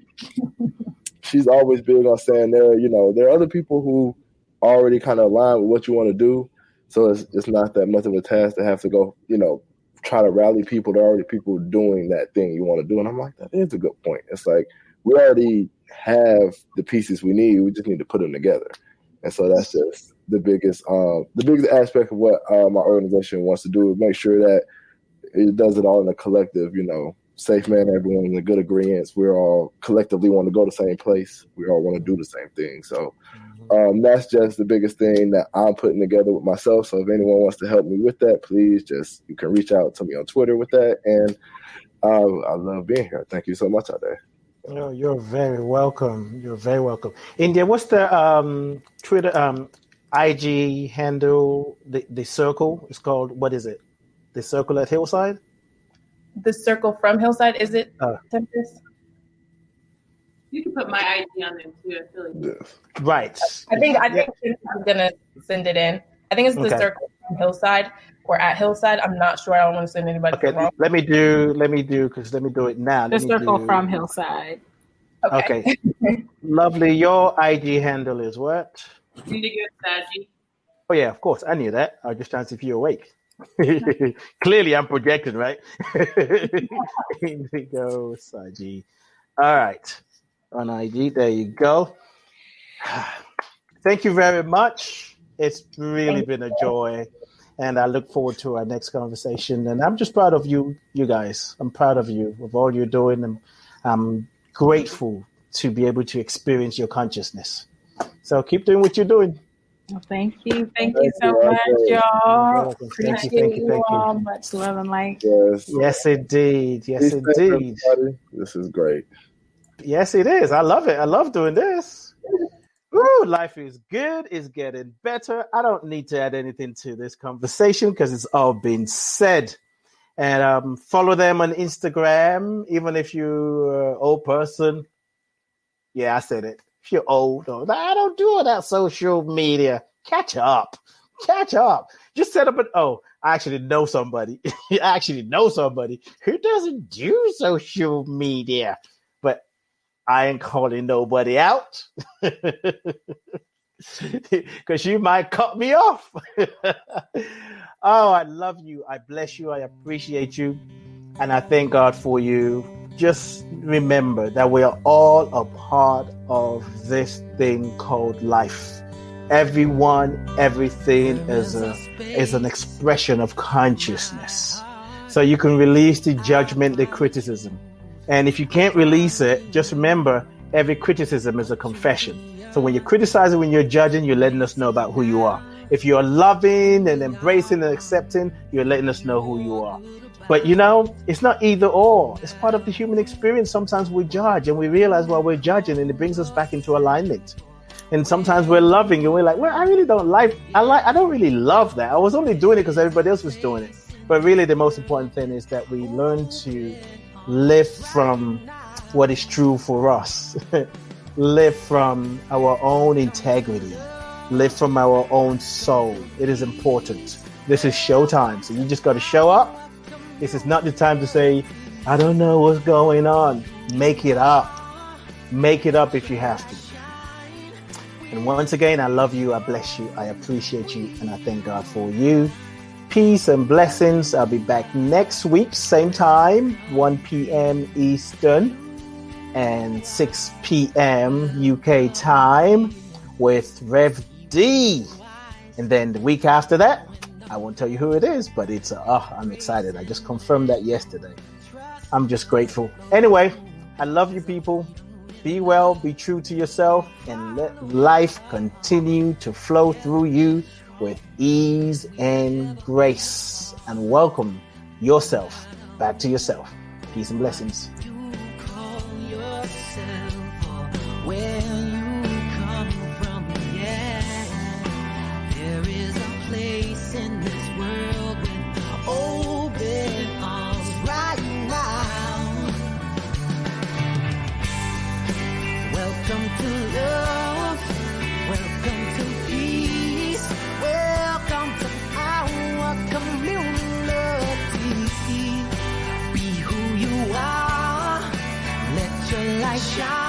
she's always big on saying there are other people who already kind of align with what you want to do. So it's not that much of a task to have to go, try to rally people. There are already people doing that thing you want to do. And I'm like, that is a good point. It's like, we already have the pieces we need. We just need to put them together. And so that's just the biggest aspect of what my organization wants to do, is make sure that it does it all in a collective, safe manner. Everyone in a good agreement. We're all collectively want to go to the same place. We all want to do the same thing. So that's just the biggest thing that I'm putting together with myself. So if anyone wants to help me with that, please you can reach out to me on Twitter with that. And I love being here. Thank you so much out there. Oh, you're very welcome. You're very welcome. India, what's the Twitter IG handle? The circle is called, what is it? The Circle at Hillside? The Circle from Hillside, is it, Tempest? You can put my ID on there too. I feel like. Yes. Right. I think I'm gonna send it in. I think it's the Circle from Hillside or at Hillside. I'm not sure. I don't want to send anybody. Okay. Let me do it now. The Circle from Hillside. Okay. Lovely. Your IG handle is what? Indigo Saji. Oh yeah, of course. I knew that. I was just trying to see if you're awake. Clearly, I'm projecting, right? Indigo Saji. All right. On IG, there you go. Thank you very much. It's really been a joy, and I look forward to our next conversation. And I'm just proud of you guys. I'm proud of you, of all you're doing, and I'm grateful to be able to experience your consciousness. So keep doing what you're doing. Well, thank you so much, y'all. Thank you. All. Much love and light. Yes, indeed. Yes, indeed. This is great. Yes, it is. I love it. I love doing this. Woo, life is good. It's getting better. I don't need to add anything to this conversation because it's all been said. And follow them on Instagram, even if you're an old person. Yeah, I said it. If you're old, I don't do all that social media. Catch up. Just set up I actually know somebody. Who doesn't do social media. But I ain't calling nobody out because you might cut me off. Oh, I love you. I bless you. I appreciate you. And I thank God for you. Just remember that we are all a part of this thing called life. Everyone, everything is an expression of consciousness. So you can release the judgment, the criticism. And if you can't release it, just remember every criticism is a confession. So when you're criticizing, when you're judging, you're letting us know about who you are. If you're loving and embracing and accepting, you're letting us know who you are. But it's not either or. It's part of the human experience. Sometimes we judge and we realize while we're judging, and it brings us back into alignment. And sometimes we're loving and we're like, well, I don't really love that. I was only doing it because everybody else was doing it. But really the most important thing is that we learn to live from what is true for us. Live from our own integrity. Live from our own soul. It is important. This is showtime. So you just got to show up. This is not the time to say, I don't know what's going on. Make it up. Make it up if you have to. And once again, I love you. I bless you. I appreciate you. And I thank God for you. Peace and blessings. I'll be back next week, same time, 1 p.m. Eastern and 6 p.m. UK time with Rev D. And then the week after that, I won't tell you who it is, but it's I'm excited. I just confirmed that yesterday. I'm just grateful. Anyway, I love you people. Be well, be true to yourself, and let life continue to flow through you with ease and grace. And welcome yourself back to yourself. Peace and blessings. You call yourself where you come from, yeah. There is a place in this world with open arms right now. Welcome shine.